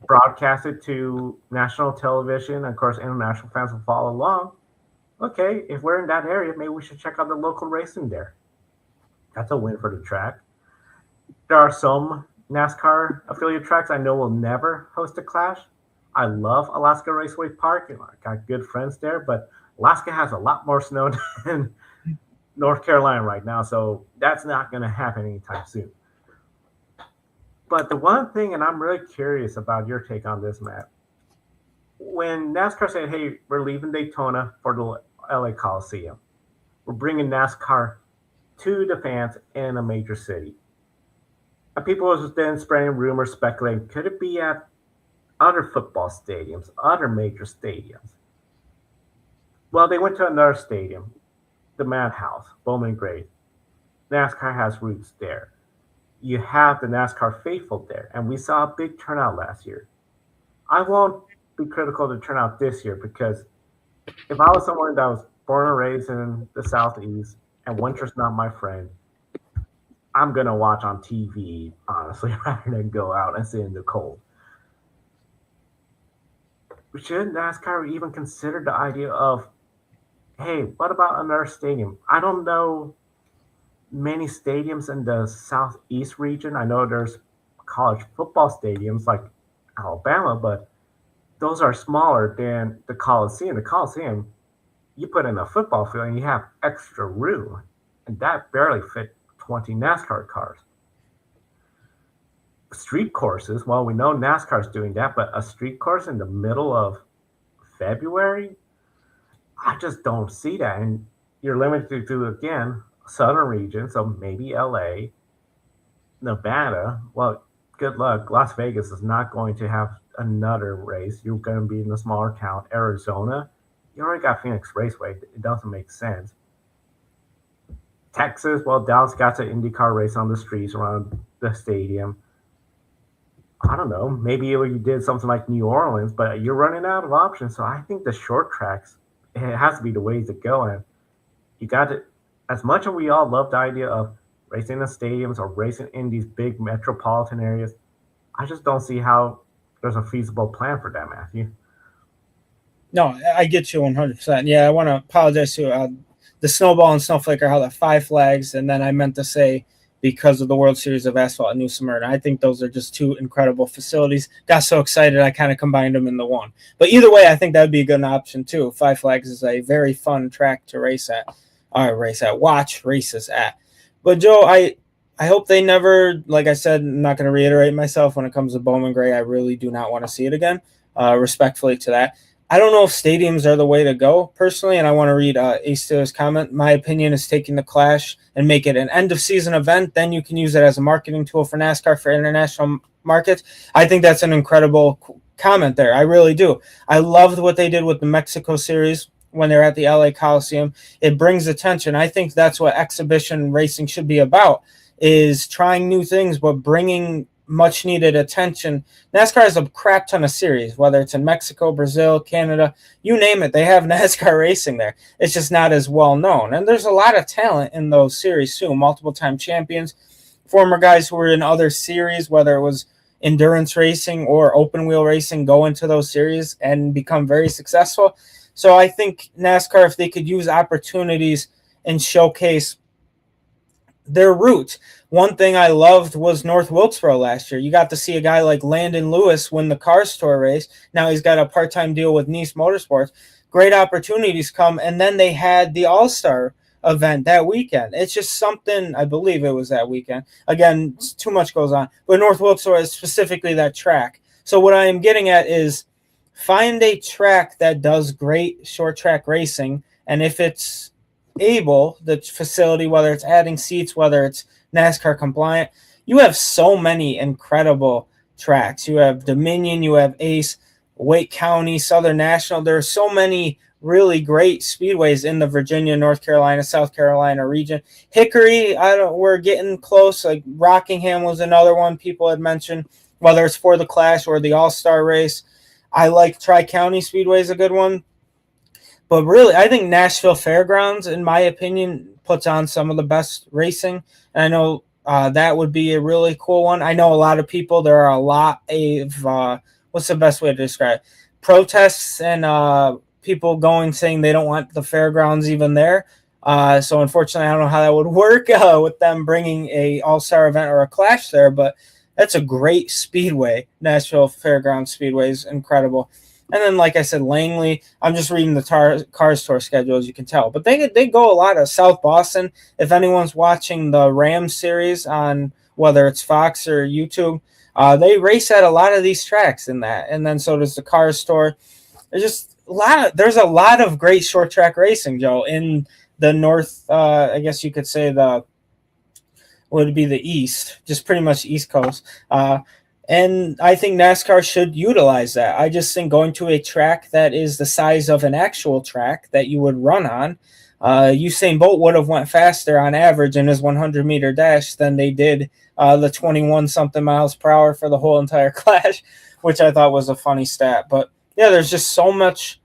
broadcast it to national television. Of course, international fans will follow along. Okay, if we're in that area, maybe we should check out the local racing there. That's a win for the track. There are some NASCAR affiliate tracks I know will never host a clash. I love Alaska Raceway Park. I got good friends there, but Alaska has a lot more snow than North Carolina right now, so that's not going to happen anytime soon. But the one thing, and I'm really curious about your take on this, Matt, when NASCAR said, hey, we're leaving Daytona for the LA Coliseum, we're bringing NASCAR to the fans in a major city. And people was then spreading rumors, speculating, could it be at other football stadiums, other major stadiums? Well, they went to another stadium, the Madhouse, Bowman Gray. NASCAR has roots there. You have the NASCAR faithful there, and we saw a big turnout last year. I won't be critical of the turnout this year because if I was someone that was born and raised in the Southeast and winter's not my friend, I'm going to watch on TV, honestly, rather than go out and sit in the cold. Should NASCAR even consider the idea of, hey, what about another stadium? I don't know many stadiums in the Southeast region. I know there's a college football stadiums like Alabama, but those are smaller than the Coliseum. The Coliseum, you put in a football field and you have extra room, and that barely fit 20 NASCAR cars. Street courses, well, we know NASCAR's doing that, but a street course in the middle of February, I just don't see that. And you're limited to, again, southern region, so maybe LA, Nevada. Well, good luck. Las Vegas is not going to have another race. You're going to be in a smaller town. Arizona, you already got Phoenix Raceway. It doesn't make sense. Texas, well, Dallas got an IndyCar race on the streets around the stadium. I don't know. Maybe you did something like New Orleans, but you're running out of options. So I think the short tracks, it has to be the ways to go. And you got to, as much as we all love the idea of racing in stadiums or racing in these big metropolitan areas, I just don't see how there's a feasible plan for that, Matthew. No, I get you 100%. Yeah, I want to apologize to the Snowball and Snowflake are held at Five Flags, and then I meant to say because of the World Series of Asphalt at New Smyrna. I think those are just two incredible facilities. Got so excited I kind of combined them into one. But either way, I think that would be a good option too. Five Flags is a very fun track to watch races at. But Joe, I hope they never, like I said, I'm not going to reiterate myself when it comes to Bowman Gray. I really do not want to see it again, respectfully to that. I don't know if stadiums are the way to go personally, and I want to read Ace Taylor's comment. My opinion is taking the Clash and make it an end-of-season event. Then you can use it as a marketing tool for NASCAR for international markets. I think that's an incredible comment there. I really do. I loved what they did with the Mexico Series when they're at the LA Coliseum. It brings attention. I think that's what exhibition racing should be about, is trying new things, but bringing much needed attention. NASCAR has a crap ton of series, whether it's in Mexico, Brazil, Canada, you name it. They have NASCAR racing there. It's just not as well known. And there's a lot of talent in those series too. Multiple time champions, former guys who were in other series, whether it was endurance racing or open wheel racing, go into those series and become very successful. So I think NASCAR, if they could use opportunities and showcase their roots. One thing I loved was North Wilkesboro last year. You got to see a guy like Landon Lewis win the Car Store race. Now he's got a part-time deal with Nice Motorsports. Great opportunities come, and then they had the All-Star event that weekend. It's just something, I believe it was that weekend. Again, too much goes on. But North Wilkesboro is specifically that track. So what I am getting at is find a track that does great short track racing, and if it's able, the facility, whether it's adding seats, whether it's NASCAR compliant, you have so many incredible tracks. You have Dominion, you have Ace, Wake County, Southern National. There are so many really great speedways in the Virginia, North Carolina, South Carolina region. Hickory, we're getting close. Like Rockingham was another one people had mentioned, whether it's for the Clash or the All-Star race. I like Tri-County Speedway is a good one. But really, I think Nashville Fairgrounds, in my opinion, puts on some of the best racing. And I know that would be a really cool one. I know a lot of people, there are a lot of, what's the best way to describe it? Protests and people saying they don't want the fairgrounds even there. So unfortunately, I don't know how that would work with them bringing a all-star event or a Clash there. But that's a great speedway. Nashville Fairgrounds Speedway is incredible. And then, like I said, Langley, I'm just reading the Cars Tour schedule, as you can tell. But they go a lot of South Boston. If anyone's watching the Rams series on whether it's Fox or YouTube, they race at a lot of these tracks in that. And then so does the Cars Tour. There's a lot of great short track racing, Joe, in the North, I guess you could say would be the East, just pretty much East Coast. And I think NASCAR should utilize that. I just think going to a track that is the size of an actual track that you would run on, Usain Bolt would have went faster on average in his 100-meter dash than they did the 21-something miles per hour for the whole entire Clash, which I thought was a funny stat. But, yeah, there's just so much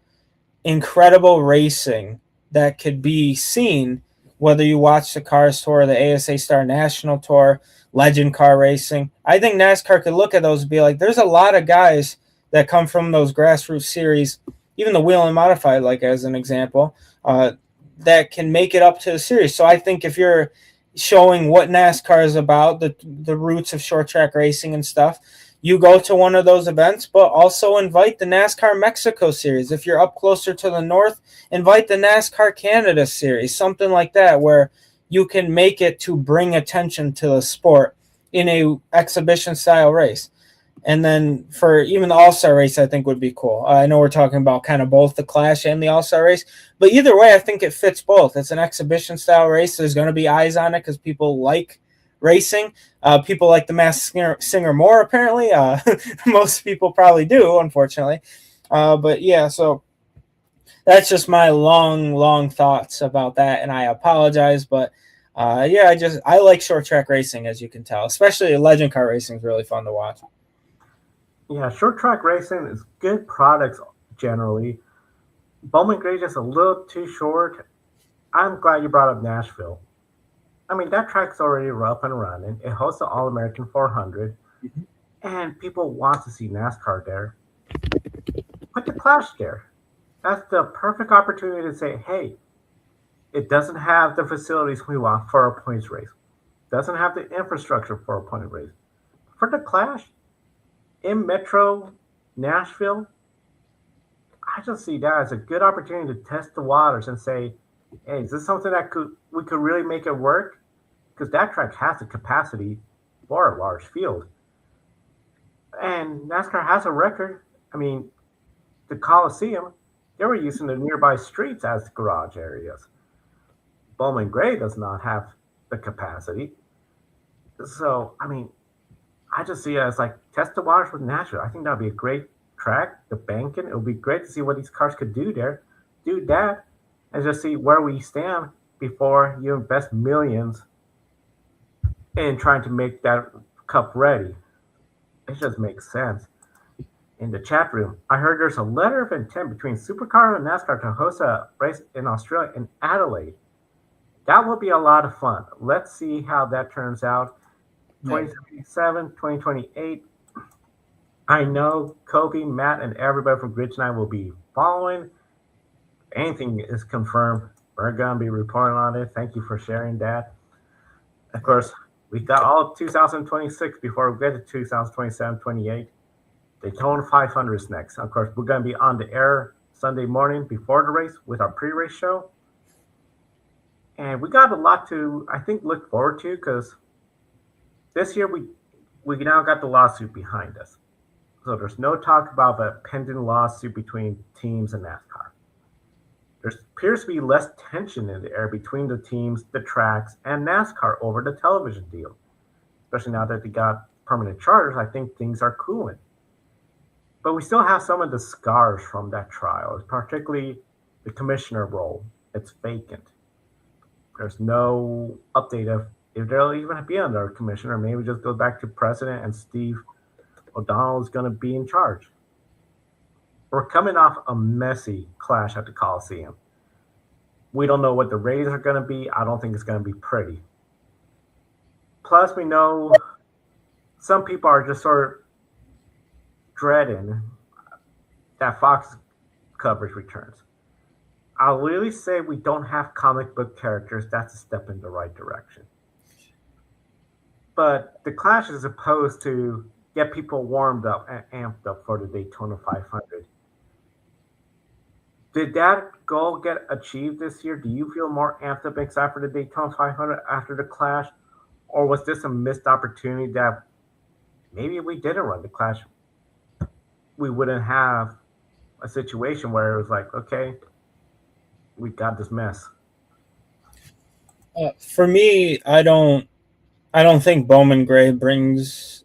incredible racing that could be seen, whether you watch the Cars Tour, the ASA Star National Tour, Legend Car Racing. I think NASCAR could look at those and be like, there's a lot of guys that come from those grassroots series, even the Wheel and Modified, like as an example, that can make it up to the series. So I think if you're showing what NASCAR is about, the roots of short track racing and stuff. You go to one of those events, but also invite the NASCAR Mexico Series. If you're up closer to the north, invite the NASCAR Canada Series, something like that, where you can make it to bring attention to the sport in a exhibition style race. And then for even the All-Star race, I think would be cool. I know we're talking about kind of both the Clash and the All-Star race, but either way, I think it fits both. It's an exhibition style race. There's going to be eyes on it because people like racing. People like the Masked Singer more, apparently. Most people probably do, unfortunately. But yeah, so that's just my long thoughts about that, and I apologize, but yeah, I like short track racing, as you can tell, especially legend car racing is really fun to watch. Yeah, short track racing is good products generally. Bowman Gray just a little too short. I'm glad you brought up Nashville. I mean, that track's already up and running. It hosts the All American 400, and people want to see NASCAR there. Put the Clash there. That's the perfect opportunity to say, hey, it doesn't have the facilities we want for a points race, doesn't have the infrastructure for a point race. For the Clash in Metro Nashville, I just see that as a good opportunity to test the waters and say, hey, is this something that we could really make it work? Because that track has the capacity for a large field. And NASCAR has a record. I mean, the Coliseum, they were using the nearby streets as garage areas. Bowman Gray does not have the capacity. So, I mean, I just see it as like test the waters with Nashville. I think that would be a great track. The banking, it would be great to see what these cars could do there. Do that and just see where we stand before you invest millions in trying to make that cup ready. It just makes sense. In the chat room, I heard there's a letter of intent between Supercar and NASCAR to host a race in Australia in Adelaide. That will be a lot of fun. Let's see how that turns out. 2027, 2028. I know Kobe, Matt, and everybody from Grid Tonight will be following. If anything is confirmed, we're going to be reporting on it. Thank you for sharing that. Of course, we got all 2026 before we get to 2027, 28. Daytona 500 is next. Of course, we're going to be on the air Sunday morning before the race with our pre-race show. And we got a lot to, I think, look forward to because this year we now got the lawsuit behind us. So there's no talk about a pending lawsuit between teams and NASCAR. There appears to be less tension in the air between the teams, the tracks, and NASCAR over the television deal. Especially now that they got permanent charters, I think things are cooling. But we still have some of the scars from that trial, particularly the commissioner role. It's vacant. There's no update of if there'll even be another commissioner. Maybe just go back to president and Steve O'Donnell is going to be in charge. We're coming off a messy clash at the Coliseum. We don't know what the ratings are going to be. I don't think it's going to be pretty. Plus, we know some people are just sort of dreading that Fox coverage returns. I'll really say we don't have comic book characters. That's a step in the right direction. But the Clash is supposed to get people warmed up and amped up for the Daytona 500. Did that goal get achieved this year? Do you feel more amped up excited for the Daytona 500 after the Clash? Or was this a missed opportunity that maybe if we didn't run the Clash, we wouldn't have a situation where it was like, okay, we got this mess? For me, I don't think Bowman Gray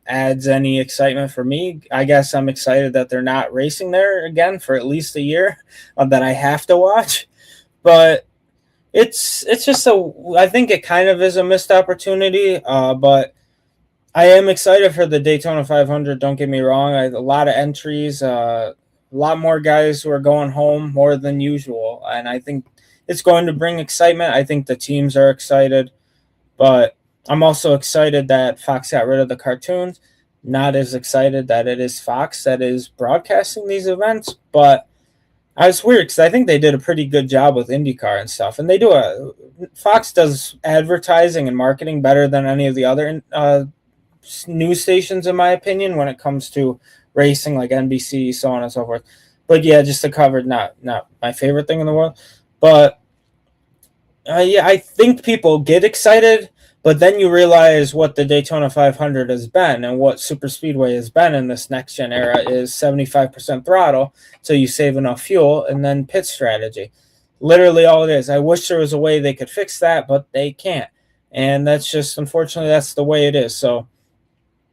adds any excitement for me. I guess I'm excited that they're not racing there again for at least a year that I have to watch. But it's just I think it kind of is a missed opportunity. But I am excited for the Daytona 500. Don't get me wrong. A lot of entries, a lot more guys who are going home more than usual, and I think it's going to bring excitement. I think the teams are excited, but I'm also excited that Fox got rid of the cartoons. Not as excited that it is Fox that is broadcasting these events, but It's weird because I think they did a pretty good job with IndyCar and stuff, and Fox does advertising and marketing better than any of the other news stations, in my opinion, when it comes to racing, like NBC, so on and so forth. But yeah, just to cover, not my favorite thing in the world, but yeah, I think people get excited, but then you realize what the Daytona 500 has been and what super speedway has been in this next gen era is 75% throttle, so you save enough fuel, and then pit strategy. Literally all it is. I wish there was a way they could fix that, but they can't, and that's just, unfortunately, that's the way it is. So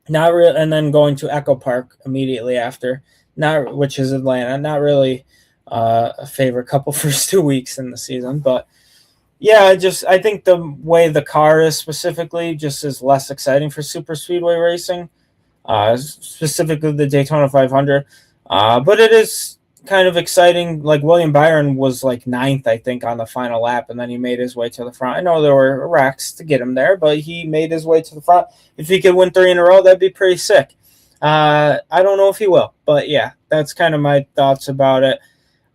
not real, and then going to Echo Park immediately after, not which is Atlanta. Not really a favorite couple first 2 weeks in the season, but yeah, I think the way the car is specifically just is less exciting for super speedway racing, specifically the Daytona 500. But it is kind of exciting. Like William Byron was like ninth, I think, on the final lap, and then he made his way to the front. I know there were wrecks to get him there, but he made his way to the front. If he could win 3 in a row, that'd be pretty sick. I don't know if he will, but yeah, that's kind of my thoughts about it.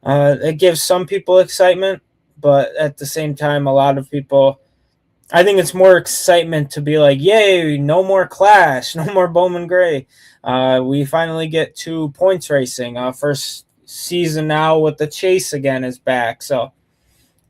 It gives some people excitement, but at the same time, a lot of people, I think it's more excitement to be like, yay, no more Clash, no more Bowman Gray. We finally get to points racing. First season now with the chase again is back. So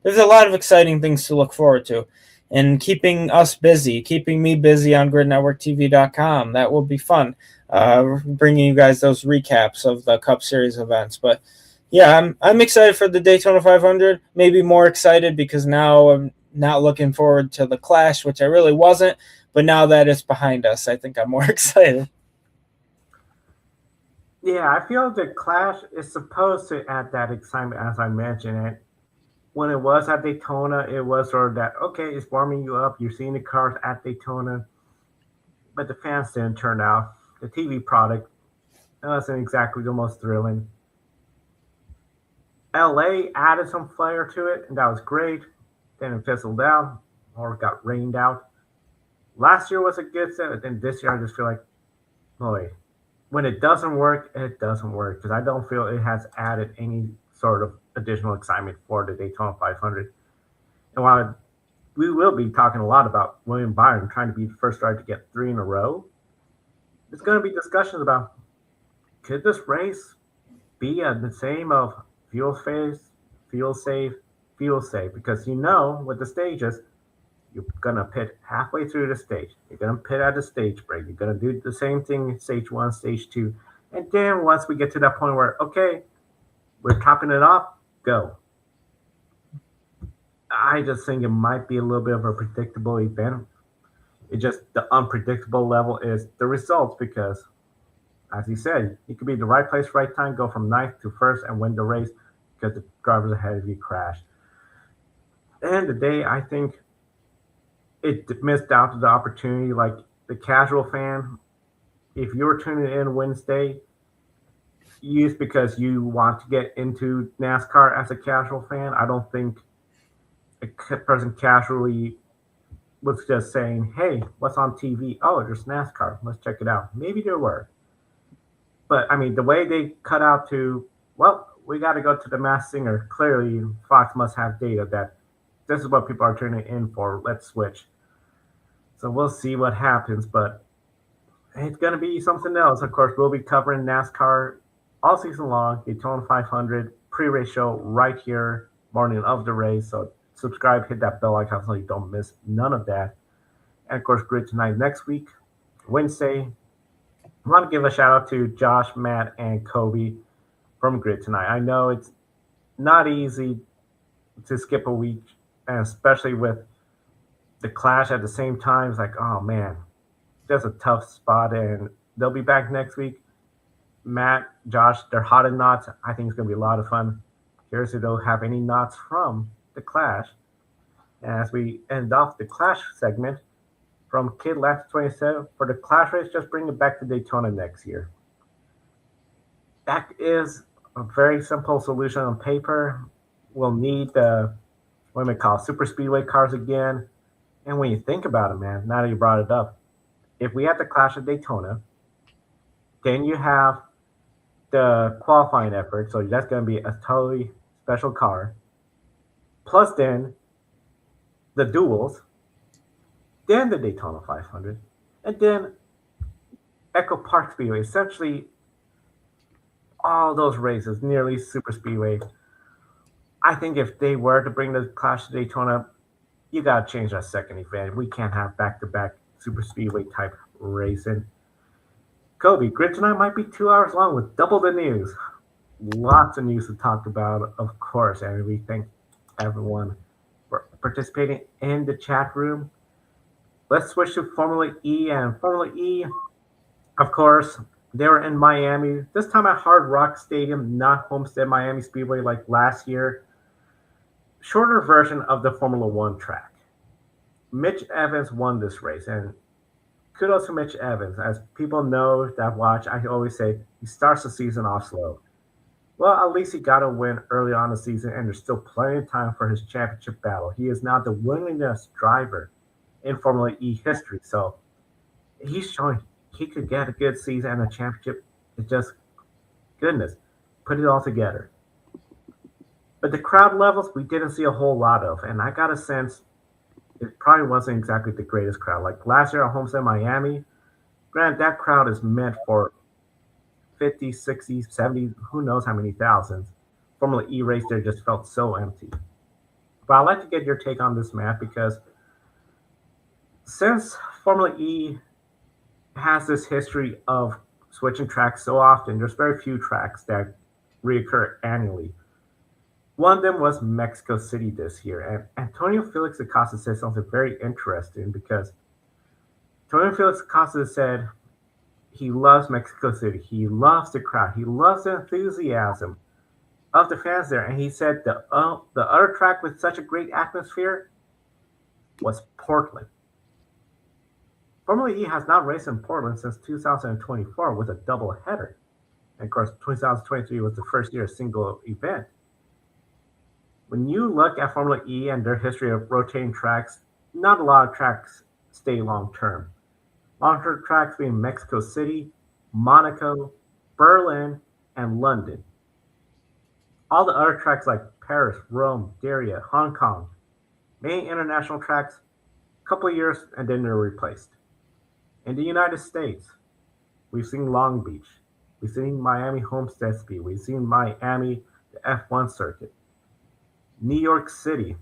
there's a lot of exciting things to look forward to. And keeping us busy, keeping me busy on gridnetworktv.com. That will be fun. Bringing you guys those recaps of the Cup Series events. But yeah, I'm excited for the Daytona 500. Maybe more excited because now I'm not looking forward to the Clash, which I really wasn't. But now that it's behind us, I think I'm more excited. Yeah, I feel the Clash is supposed to add that excitement, as I mentioned. And when it was at Daytona, it was sort of that, okay, it's warming you up. You're seeing the cars at Daytona, but the fans didn't turn out. The TV product wasn't exactly the most thrilling. LA added some flair to it, and that was great. Then it fizzled out or got rained out. Last year was a good set, and this year I just feel like, boy, when it doesn't work because I don't feel it has added any sort of additional excitement for the Daytona 500. And while we will be talking a lot about William Byron trying to be the first driver to get 3 in a row, there's going to be discussions about could this race be the same of fuel phase, fuel save, fuel save? Because with the stages, you're gonna pit halfway through the stage. You're gonna pit at the stage break. You're gonna do the same thing stage one, stage two, and then once we get to that point where okay, we're topping it off, go. I just think it might be a little bit of a predictable event. It just the unpredictable level is the results because, as you said, you could be in the right place, right time, go from ninth to first, and win the race because the drivers ahead of you crashed. At the end of the day, I think it missed out to the opportunity. Like the casual fan, if you're tuning in Wednesday, it's because you want to get into NASCAR as a casual fan. I don't think a person casually was just saying, "Hey, what's on TV? Oh, there's NASCAR. Let's check it out." Maybe there were, but I mean, the way they cut out to, well, we got to go to the Masked Singer. Clearly, Fox must have data that this is what people are tuning in for. Let's switch. So we'll see what happens, but it's going to be something else. Of course, we'll be covering NASCAR all season long, Daytona 500 pre-race show right here, morning of the race. So subscribe, hit that bell icon so you don't miss none of that. And of course, Grid Tonight next week, Wednesday. I want to give a shout out to Josh, Matt, and Kobe from Grid Tonight. I know it's not easy to skip a week, and especially with the Clash at the same time. It's like, oh man, that's a tough spot. And they'll be back next week. Matt, Josh, they're hot in knots. I think it's going to be a lot of fun. Curious if they'll have any knots from the Clash. And as we end off the Clash segment, from Kid Laps 27 for the Clash race, just bring it back to Daytona next year. That is a very simple solution on paper. We'll need the what we call super speedway cars again. And when you think about it, man, now that you brought it up, if we had the Clash at Daytona, then you have the qualifying effort, so that's going to be a totally special car. Plus, then the duels, then the Daytona 500, and then Echo Park Speedway. Essentially, all those races, nearly super speedway. I think if they were to bring the Clash to Daytona, you got to change that second event. We can't have back to back super speedway type racing. Kobe, Grid tonight might be 2 hours long with double the news. Lots of news to talk about, of course, and we thank everyone for participating in the chat room. Let's switch to Formula E, and Formula E, of course, they were in Miami, this time at Hard Rock Stadium, not Homestead Miami Speedway like last year. Shorter version of the Formula One track. Mitch Evans won this race, and kudos to Mitch Evans. As people know that watch, I always say he starts the season off slow. Well, at least he got a win early on the season, and there's still plenty of time for his championship battle. He is now the winningest driver in Formula E history, so he's showing he could get a good season and a championship. It's just goodness, put it all together. But the crowd levels we didn't see a whole lot of, and I got a sense it probably wasn't exactly the greatest crowd. Like last year at Homestead Miami, granted that crowd is meant for 50, 60, 70, who knows how many thousands. Formula E race there just felt so empty. But I'd like to get your take on this, Matt, because since Formula E has this history of switching tracks so often, there's very few tracks that reoccur annually. One of them was Mexico City this year, and Antonio Felix Acosta said something very interesting because Antonio Felix Acosta said he loves Mexico City. He loves the crowd. He loves the enthusiasm of the fans there. And he said the other track with such a great atmosphere was Portland. Formula E has not raced in Portland since 2024 with a double header. And of course, 2023 was the first year a single event. When you look at Formula E and their history of rotating tracks, not a lot of tracks stay long term. Long term tracks being Mexico City, Monaco, Berlin, and London. All the other tracks like Paris, Rome, Diriyah, Hong Kong, main international tracks, a couple of years and then they're replaced. In the United States, we've seen Long Beach, we've seen Miami Homestead Speed, we've seen Miami, the F1 circuit. New York City,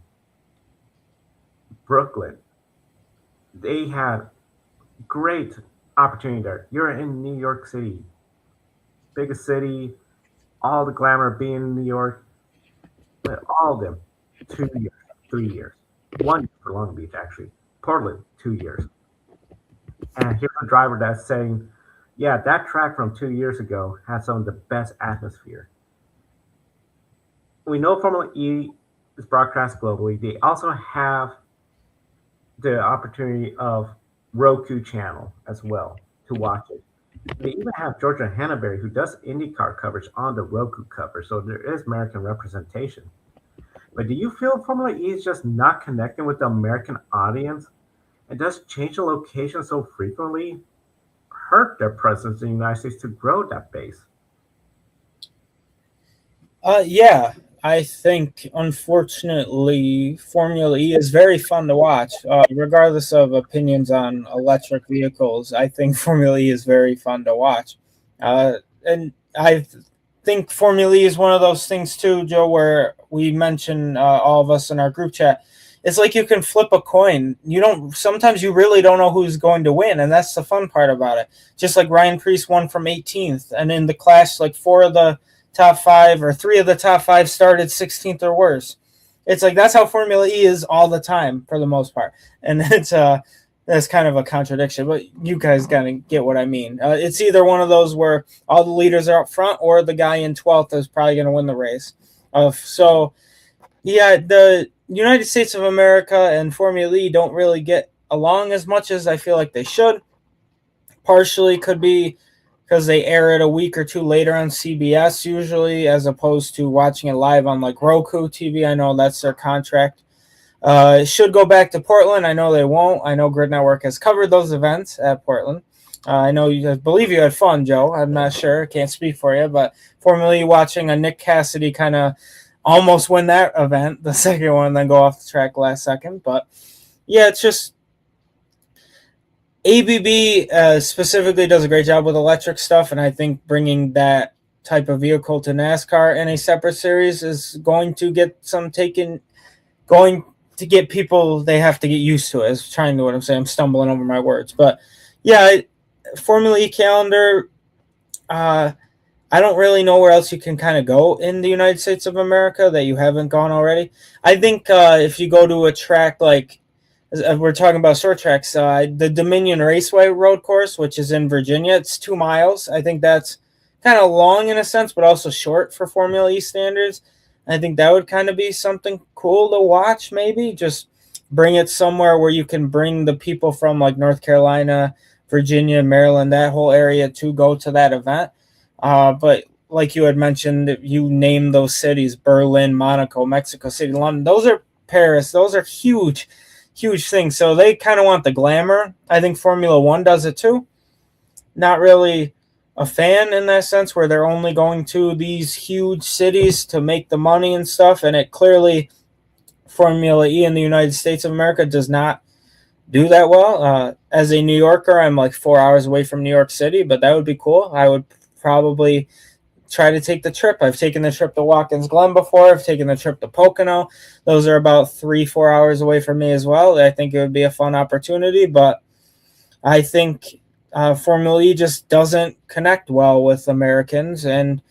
Brooklyn, they had great opportunity there. You're in New York City, biggest city, all the glamour being in New York, but all of them, 2 years, 3 years, 1 year for Long Beach actually, Portland, 2 years. And here's a driver that's saying, yeah, that track from 2 years ago had some of the best atmosphere. We know Formula E is broadcast globally. They also have the opportunity of Roku channel as well to watch it. They even have Georgia Hannaberry, who does IndyCar coverage on the Roku cover, so there is American representation. But do you feel Formula E is just not connecting with the American audience? And does change the location so frequently hurt their presence in the United States to grow that base? Yeah, I think unfortunately Formula E is very fun to watch, regardless of opinions on electric vehicles. I think Formula E is very fun to watch, and I think Formula E is one of those things too, Joe, where we mention all of us in our group chat. It's like you can flip a coin. Sometimes you really don't know who's going to win, and that's the fun part about it. Just like Ryan Preece won from 18th, and in the Clash, like 4 of the top 5 or 3 of the top 5 started 16th or worse. It's like that's how Formula E is all the time for the most part, and that's kind of a contradiction. But you guys gotta get what I mean. It's either one of those where all the leaders are up front, or the guy in 12th is probably going to win the race. So yeah, the United States of America and Formula E don't really get along as much as I feel like they should. Partially could be because they air it a week or 2 later on CBS usually, as opposed to watching it live on like Roku TV. I know that's their contract. It should go back to Portland. I know they won't. I know Grid Network has covered those events at Portland. I believe you had fun, Joe. I'm not sure, can't speak for you, but Formula E watching a Nick Cassidy kind of almost win that event, the second one, and then go off the track last second. But yeah, it's just ABB specifically does a great job with electric stuff, and I think bringing that type of vehicle to NASCAR in a separate series is going to get some taken, going to get people, they have to get used to it. Is trying to what I'm saying. I'm stumbling over my words, but yeah, Formula E calendar. I don't really know where else you can kind of go in the United States of America that you haven't gone already. I think if you go to a track like we're talking about short tracks, the Dominion Raceway road course, which is in Virginia, it's 2 miles. I think that's kind of long in a sense, but also short for Formula E standards. I think that would kind of be something cool to watch, maybe. Just bring it somewhere where you can bring the people from like North Carolina, Virginia, Maryland, that whole area to go to that event. But like you had mentioned, you name those cities: Berlin, Monaco, Mexico City, London. Those are Paris. Those are huge, huge things. So they kind of want the glamour. I think Formula One does it too. Not really a fan in that sense, where they're only going to these huge cities to make the money and stuff. And it clearly, Formula E in the United States of America does not do that well. As a New Yorker, I'm like 4 hours away from New York City, but that would be cool. I would probably try to take the trip. I've taken the trip to Watkins Glen before. I've taken the trip to Pocono. Those are about 3-4 hours away from me as well. I think it would be a fun opportunity, but I think Formula E just doesn't connect well with Americans, and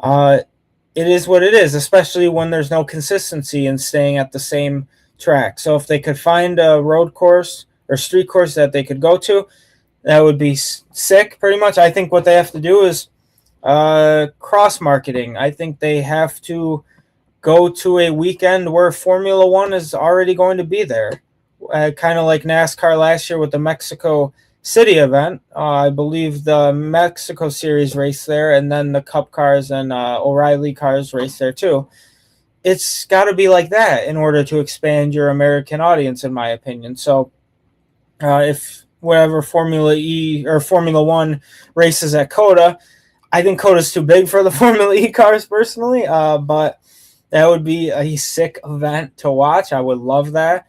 it is what it is, especially when there's no consistency in staying at the same track. So if they could find a road course or street course that they could go to, that would be sick, pretty much. I think what they have to do is cross marketing. I think they have to go to a weekend where Formula One is already going to be there, kind of like NASCAR last year with the Mexico City event. I believe the Mexico Series race there, and then the Cup cars and O'Reilly cars race there too. It's got to be like that in order to expand your American audience, in my opinion. So if whatever Formula E or Formula One races at COTA, I think COTA's too big for the Formula E cars personally, but that would be a sick event to watch. I would love that.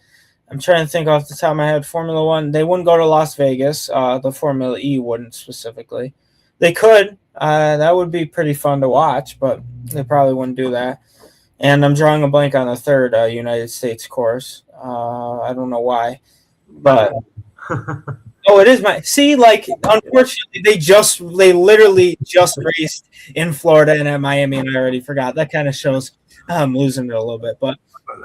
I'm trying to think off the top of my head. Formula One, they wouldn't go to Las Vegas. The Formula E wouldn't specifically. They could. That would be pretty fun to watch, but they probably wouldn't do that. And I'm drawing a blank on the third United States course. I don't know why, but oh, it is my. See, like, unfortunately, they literally just raced in Florida and at Miami, and I already forgot. That kind of shows I'm losing it a little bit, but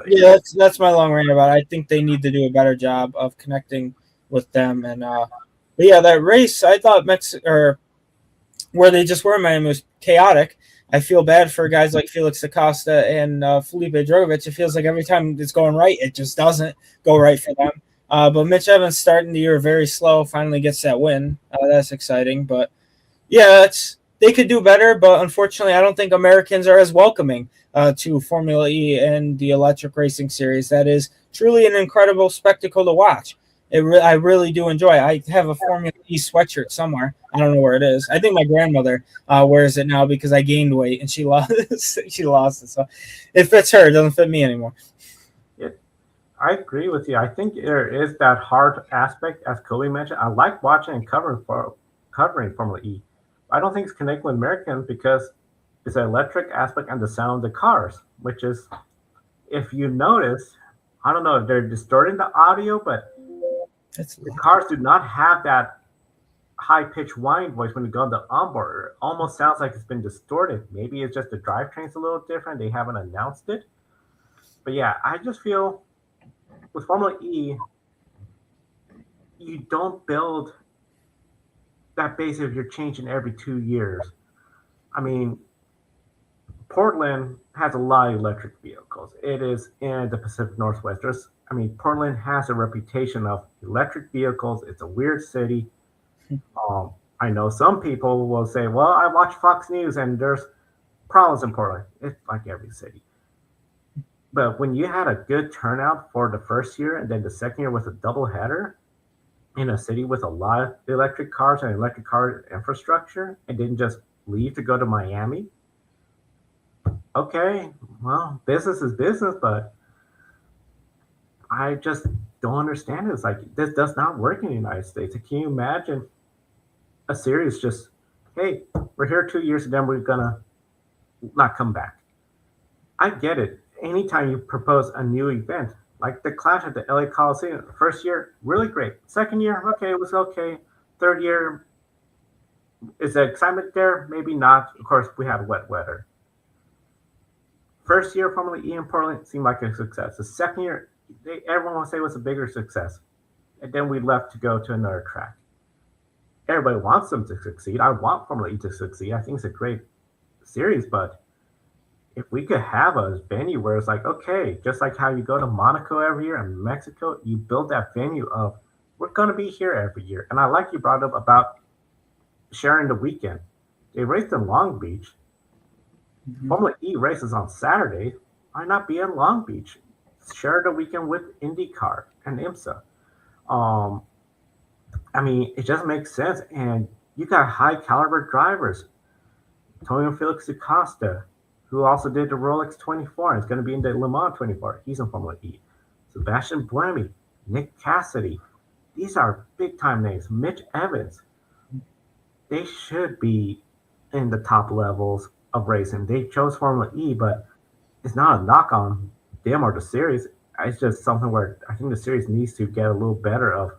yeah, that's my long rant about it. I think they need to do a better job of connecting with them, and but yeah, that race I thought or where they just were in Miami was chaotic. I feel bad for guys like Felix Acosta and Felipe Drogovic. It feels like every time it's going right, it just doesn't go right for them. But Mitch Evans starting the year very slow, finally gets that win. That's exciting. But yeah, they could do better. But unfortunately, I don't think Americans are as welcoming to Formula E and the electric racing series. That is truly an incredible spectacle to watch. I really do enjoy it. I have a Formula E sweatshirt somewhere. I don't know where it is. I think my grandmother wears it now because I gained weight and she lost she lost it. So it fits her. It doesn't fit me anymore. I agree with you. I think there is that hard aspect, as Kobe mentioned. I like watching and covering Formula E. I don't think it's connected with Americans because it's the electric aspect and the sound of the cars, which is, if you notice, I don't know if they're distorting the audio, but the cars do not have that high-pitched whine voice when you go on the onboard. It almost sounds like it's been distorted. Maybe it's just the drivetrain's a little different. They haven't announced it. But yeah, I just feel with Formula E, you don't build that base if you're changing every 2 years. I mean, Portland has a lot of electric vehicles. It is in the Pacific Northwest. Portland has a reputation of electric vehicles. It's a weird city. I know some people will say, well, I watch Fox News and there's problems in Portland. It's like every city. But when you had a good turnout for the first year and then the second year was a double header, in a city with a lot of electric cars and electric car infrastructure and didn't just leave to go to Miami. Okay, well, business is business, but I just don't understand it. It's like this does not work in the United States. Can you imagine a series just, hey, we're here 2 years and then we're gonna not come back? I get it. Anytime you propose a new event, like the Clash at the LA Coliseum, first year, really great. Second year, okay, it was okay. Third year, is the excitement there? Maybe not. Of course, we had wet weather. First year, Formula E in Portland seemed like a success. The second year, everyone would say it was a bigger success. And then we left to go to another track. Everybody wants them to succeed. I want Formula E to succeed. I think it's a great series, but if we could have a venue where it's like, okay, just like how you go to Monaco every year and Mexico, you build that venue of we're going to be here every year. And I like you brought up about sharing the weekend. They raced in Long Beach. Formula E races on Saturday. Why not be in Long Beach? Share the weekend with IndyCar and IMSA. Um, I mean, it just makes sense. And you got high caliber drivers. Antonio Felix Acosta, who also did the Rolex 24 and is going to be in the Le Mans 24. He's in Formula E. Sebastian Buemi, Nick Cassidy. These are big time names. Mitch Evans. They should be in the top levels of racing. They chose Formula E, but it's not a knock on them or the series. It's just something where I think the series needs to get a little better of,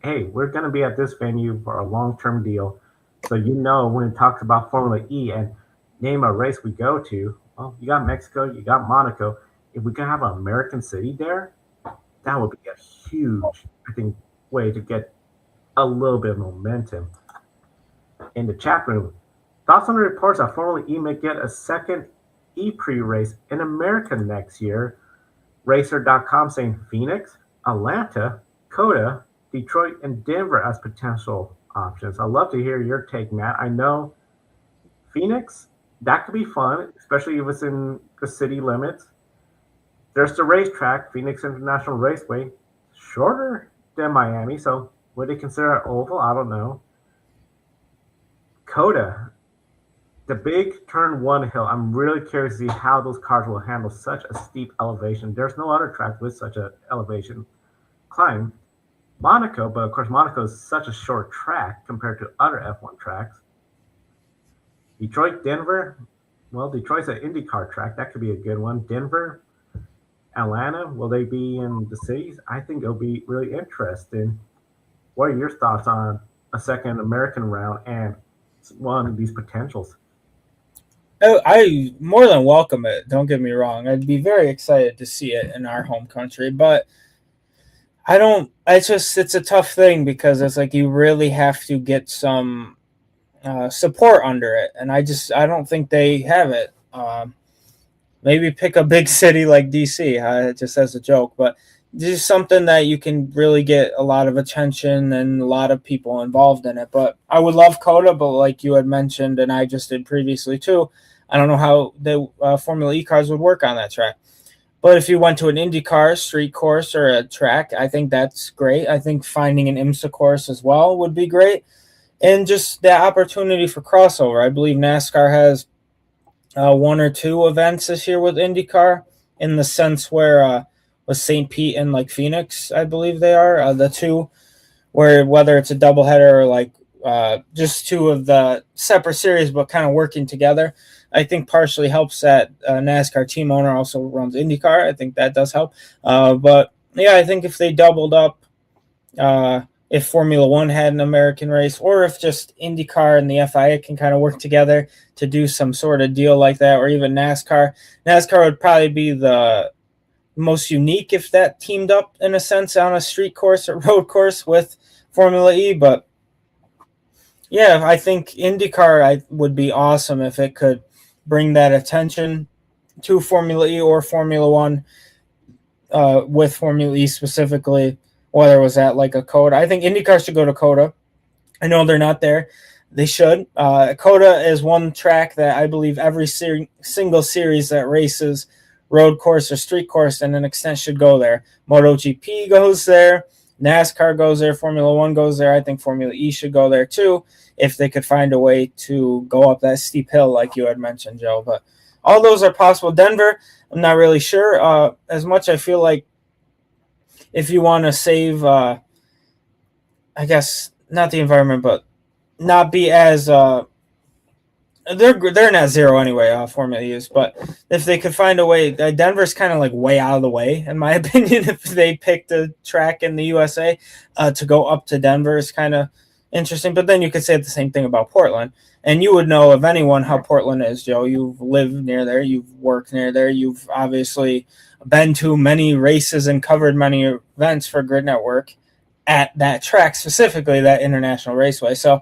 hey, we're going to be at this venue for a long-term deal. So when it talks about Formula E and name a race we go to, well, you got Mexico, you got Monaco. If we can have an American city there, that would be a huge, I think, way to get a little bit of momentum. In the chat room, thoughts on the reports that Formula E may get a second E-Prix race in America next year. Racer.com saying Phoenix, Atlanta, Coda, Detroit, and Denver as potential options. I'd love to hear your take, Matt. I know Phoenix, that could be fun, especially if it's in the city limits. There's the racetrack, Phoenix International Raceway, shorter than Miami, so would they consider it oval? I don't know. Coda, the big turn one hill. I'm really curious to see how those cars will handle such a steep elevation. There's no other track with such an elevation climb. Monaco, but of course Monaco is such a short track compared to other F1 tracks. Detroit, Denver. Well, Detroit's an IndyCar track. That could be a good one. Denver, Atlanta. Will they be in the cities? I think it'll be really interesting. What are your thoughts on a second American round and one of these potentials? Oh, I more than welcome it. Don't get me wrong. I'd be very excited to see it in our home country, but I don't. It's a tough thing because it's like you really have to get some support under it, and I don't think they have it. Maybe pick a big city like DC, just as a joke, but this is something that you can really get a lot of attention and a lot of people involved in it. But I would love Coda, but like you had mentioned, and I just did previously too, I don't know how the Formula E cars would work on that track. But if you went to an IndyCar street course or a track, I think that's great. I think finding an IMSA course as well would be great. And just the opportunity for crossover. I believe NASCAR has one or two events this year with IndyCar in the sense where with St. Pete and like Phoenix, I believe they are the two, where whether it's a doubleheader or like just two of the separate series but kind of working together. I think partially helps that NASCAR team owner also runs IndyCar. I think that does help. But yeah, I think if they doubled up, if Formula One had an American race, or if just IndyCar and the FIA can kind of work together to do some sort of deal like that, or even NASCAR. NASCAR would probably be the most unique if that teamed up in a sense on a street course or road course with Formula E. But yeah, I think IndyCar would be awesome if it could bring that attention to Formula E or Formula One, with Formula E specifically, whether it was at like a Coda. I think IndyCar should go to Coda. I know they're not there. They should. Coda is one track that I believe every single series that races road course or street course and an extent should go there. MotoGP goes there. NASCAR goes there, Formula One goes there. I think Formula E should go there too, if they could find a way to go up that steep hill like you had mentioned, Joe. But all those are possible. Denver, I'm not really sure. As much I feel like if you want to save, I guess not the environment, but not be as they're net zero anyway. Formula E's, but if they could find a way, Denver's kind of like way out of the way, in my opinion. If they picked a track in the USA to go up to Denver is kind of interesting. But then you could say the same thing about Portland, and you would know of anyone how Portland is, Joe. You've lived near there, you've worked near there, you've obviously been to many races and covered many events for Grid Network at that track, specifically that International Raceway. So,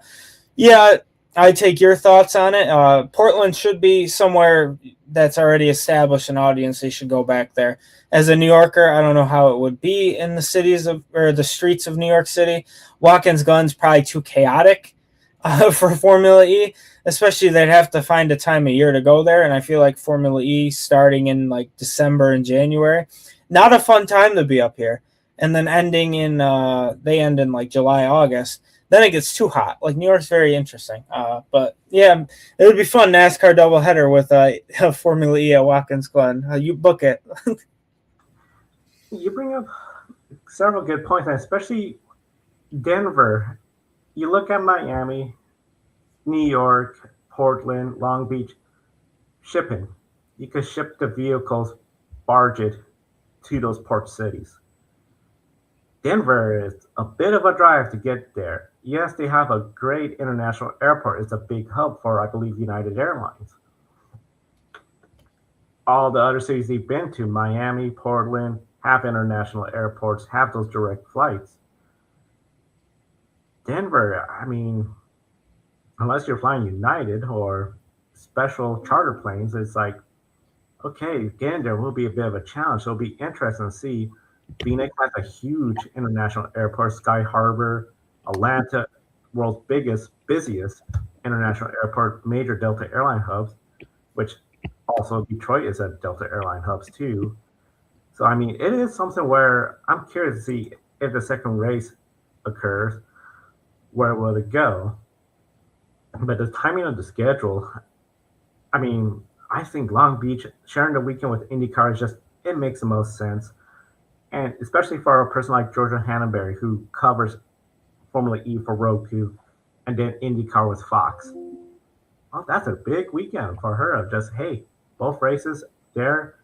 yeah, I take your thoughts on it. Portland should be somewhere that's already established an audience. They should go back there. As a New Yorker, I don't know how it would be in the cities of or the streets of New York City. Watkins Glen's probably too chaotic for Formula E, especially they'd have to find a time of year to go there. And I feel like Formula E starting in like December and January, not a fun time to be up here. And then ending in, they end in like July, August. Then it gets too hot. Like New York's very interesting. But yeah, it would be fun. NASCAR doubleheader with Formula E at Watkins Glen. You book it. You bring up several good points, and especially Denver. You look at Miami, New York, Portland, Long Beach, shipping. You could ship the vehicles, barge it to those port cities. Denver is a bit of a drive to get there. Yes, they have a great international airport. It's a big hub for, I believe, United Airlines. All the other cities they've been to, Miami, Portland, have international airports, have those direct flights. Denver, I mean, unless you're flying United or special charter planes, it's like, okay, getting there will be a bit of a challenge. So it'll be interesting to see. Phoenix has a huge international airport, Sky Harbor, Atlanta, world's biggest, busiest international airport, major Delta airline hubs, which also Detroit is a Delta airline hubs too. So I mean, it is something where I'm curious to see if the second race occurs, where will it go? But the timing of the schedule, I mean, I think Long Beach sharing the weekend with IndyCar is just it makes the most sense. And especially for a person like Georgia Hannonberry, who covers Formula E for Roku and then IndyCar with Fox. Well, that's a big weekend for her of just, hey, both races there.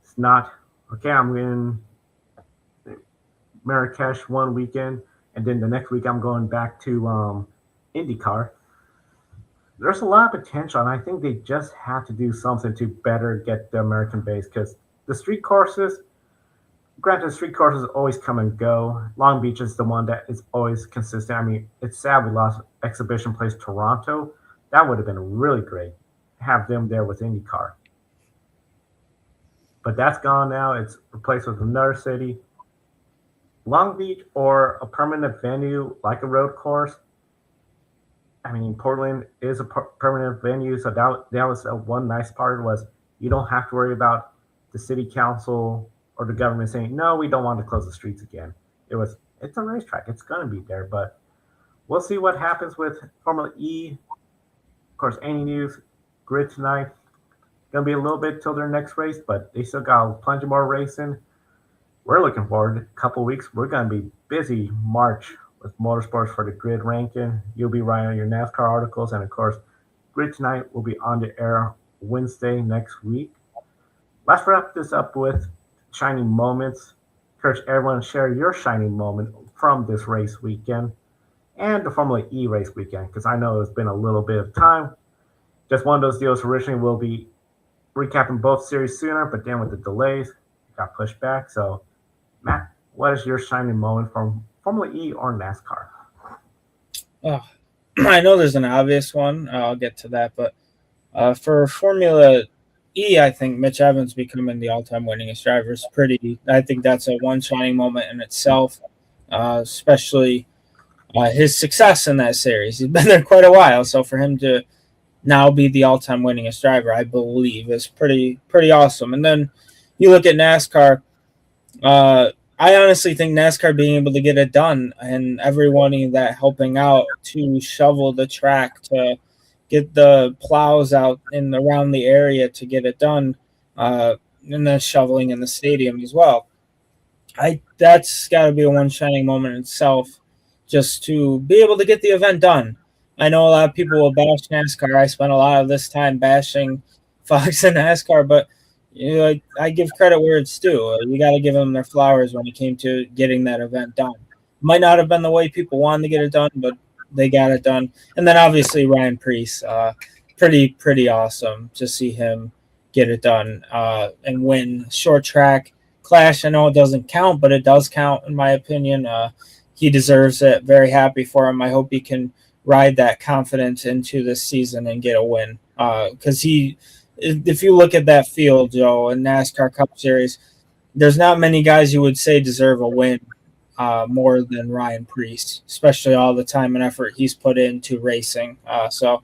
It's not, okay, I'm in Marrakesh one weekend, and then the next week I'm going back to IndyCar. There's a lot of potential, and I think they just have to do something to better get the American base because the street courses, granted, street courses always come and go. Long Beach is the one that is always consistent. I mean, it's sad we lost exhibition place Toronto. That would have been really great. Have them there with IndyCar. But that's gone now. It's replaced with another city. Long Beach or a permanent venue like a road course. I mean, Portland is a permanent venue, so that was one nice part was you don't have to worry about the city council or the government saying, no, we don't want to close the streets again. It's a racetrack. It's going to be there, but we'll see what happens with Formula E. Of course, any news, grid tonight. Going to be a little bit till their next race, but they still got plenty more racing. We're looking forward to a couple weeks. We're going to be busy March with motorsports for the grid ranking. You'll be writing on your NASCAR articles, and of course, grid tonight will be on the air Wednesday next week. Let's wrap this up with shining moments. Encourage everyone to share your shining moment from this race weekend and the Formula E race weekend, because I know it's been a little bit of time. Just one of those deals originally will be recapping both series sooner, but then with the delays, it got pushed back. So, Matt, what is your shining moment from Formula E or NASCAR? Oh, I know there's an obvious one. I'll get to that, but for Formula E, I think Mitch Evans becoming the all-time winningest driver is pretty. I think that's a one shining moment in itself, especially his success in that series. He's been there quite a while, so for him to now be the all-time winningest driver, I believe, is pretty awesome. And then you look at NASCAR. I honestly think NASCAR being able to get it done and everyone that helping out to shovel the track, to get the plows out and around the area to get it done, and then shoveling in the stadium as well. That's got to be a one shining moment in itself, just to be able to get the event done. I know a lot of people will bash NASCAR. I spent a lot of this time bashing Fox and NASCAR, but I give credit where it's due. You got to give them their flowers when it came to getting that event done. Might not have been the way people wanted to get it done, but they got it done. And then obviously Ryan Preece, pretty awesome to see him get it done and win short track Clash. I know it doesn't count, but it does count in my opinion. He deserves it. Very happy for him. I hope he can ride that confidence into this season and get a win. Because if you look at that field, Joe, in NASCAR Cup Series, there's not many guys you would say deserve a win more than Ryan Preece, especially all the time and effort he's put into racing. So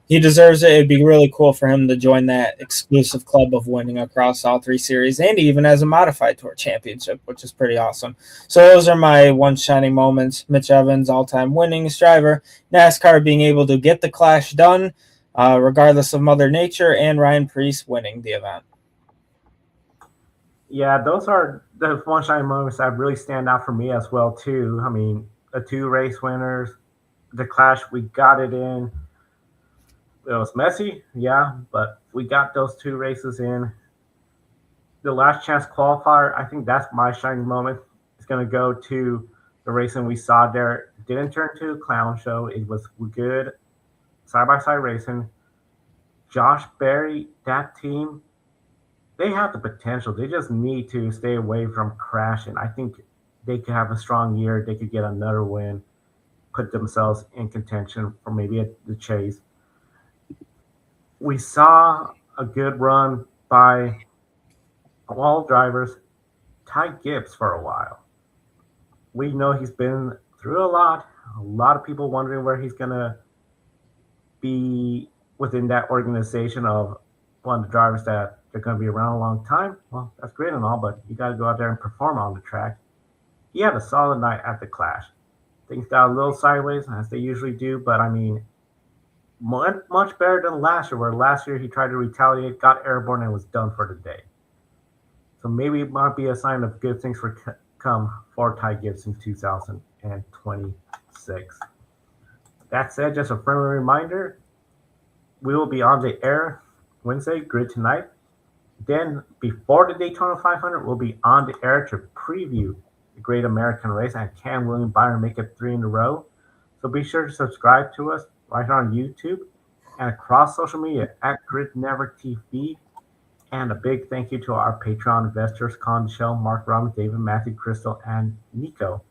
he deserves it. It'd be really cool for him to join that exclusive club of winning across all three series, and even as a modified tour championship, which is pretty awesome. So those are my one shining moments. Mitch Evans, all-time winningest driver, NASCAR being able to get the Clash done, regardless of Mother Nature, and Ryan Preece winning the event. Yeah, those are the one shining moments that really stand out for me as well too. I mean, the two race winners, the Clash, we got it in. It was messy, yeah, but we got those two races in. The last chance qualifier, I think that's my shining moment. It's going to go to the racing we saw there. It didn't turn to a clown show. It was good side-by-side racing. Josh Berry, that team, they have the potential. They just need to stay away from crashing. I think they could have a strong year. They could get another win, put themselves in contention for maybe the chase. We saw a good run by all drivers. Ty Gibbs for a while. We know he's been through a lot. A lot of people wondering where he's going to be within that organization of one of the drivers that they're going to be around a long time. Well, that's great and all, but you got to go out there and perform on the track. He had a solid night at the Clash. Things got a little sideways, as they usually do, but I mean, much better than last year, where last year he tried to retaliate, got airborne, and was done for the day. So maybe it might be a sign of good things for come for Ty Gibbs in 2026. That said, just a friendly reminder, we will be on the air Wednesday, Grid Tonight. Then, before the Daytona 500, we'll be on the air to preview the Great American Race, and can William Byron make it 3 in a row? So be sure to subscribe to us right here on YouTube and across social media at Grid Network TV. And a big thank you to our Patreon investors, Con Shell, Mark Robin, David, Matthew, Crystal, and Nico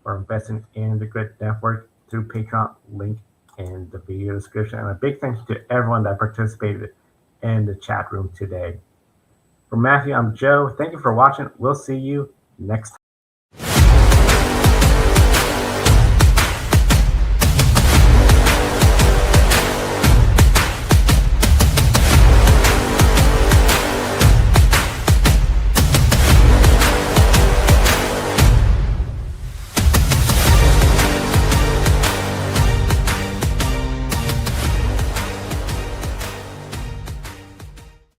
for investing in the Grid Network through Patreon, link in the video description. And a big thank you to everyone that participated in the chat room today. For Matthew, I'm Joe. Thank you for watching. We'll see you next time.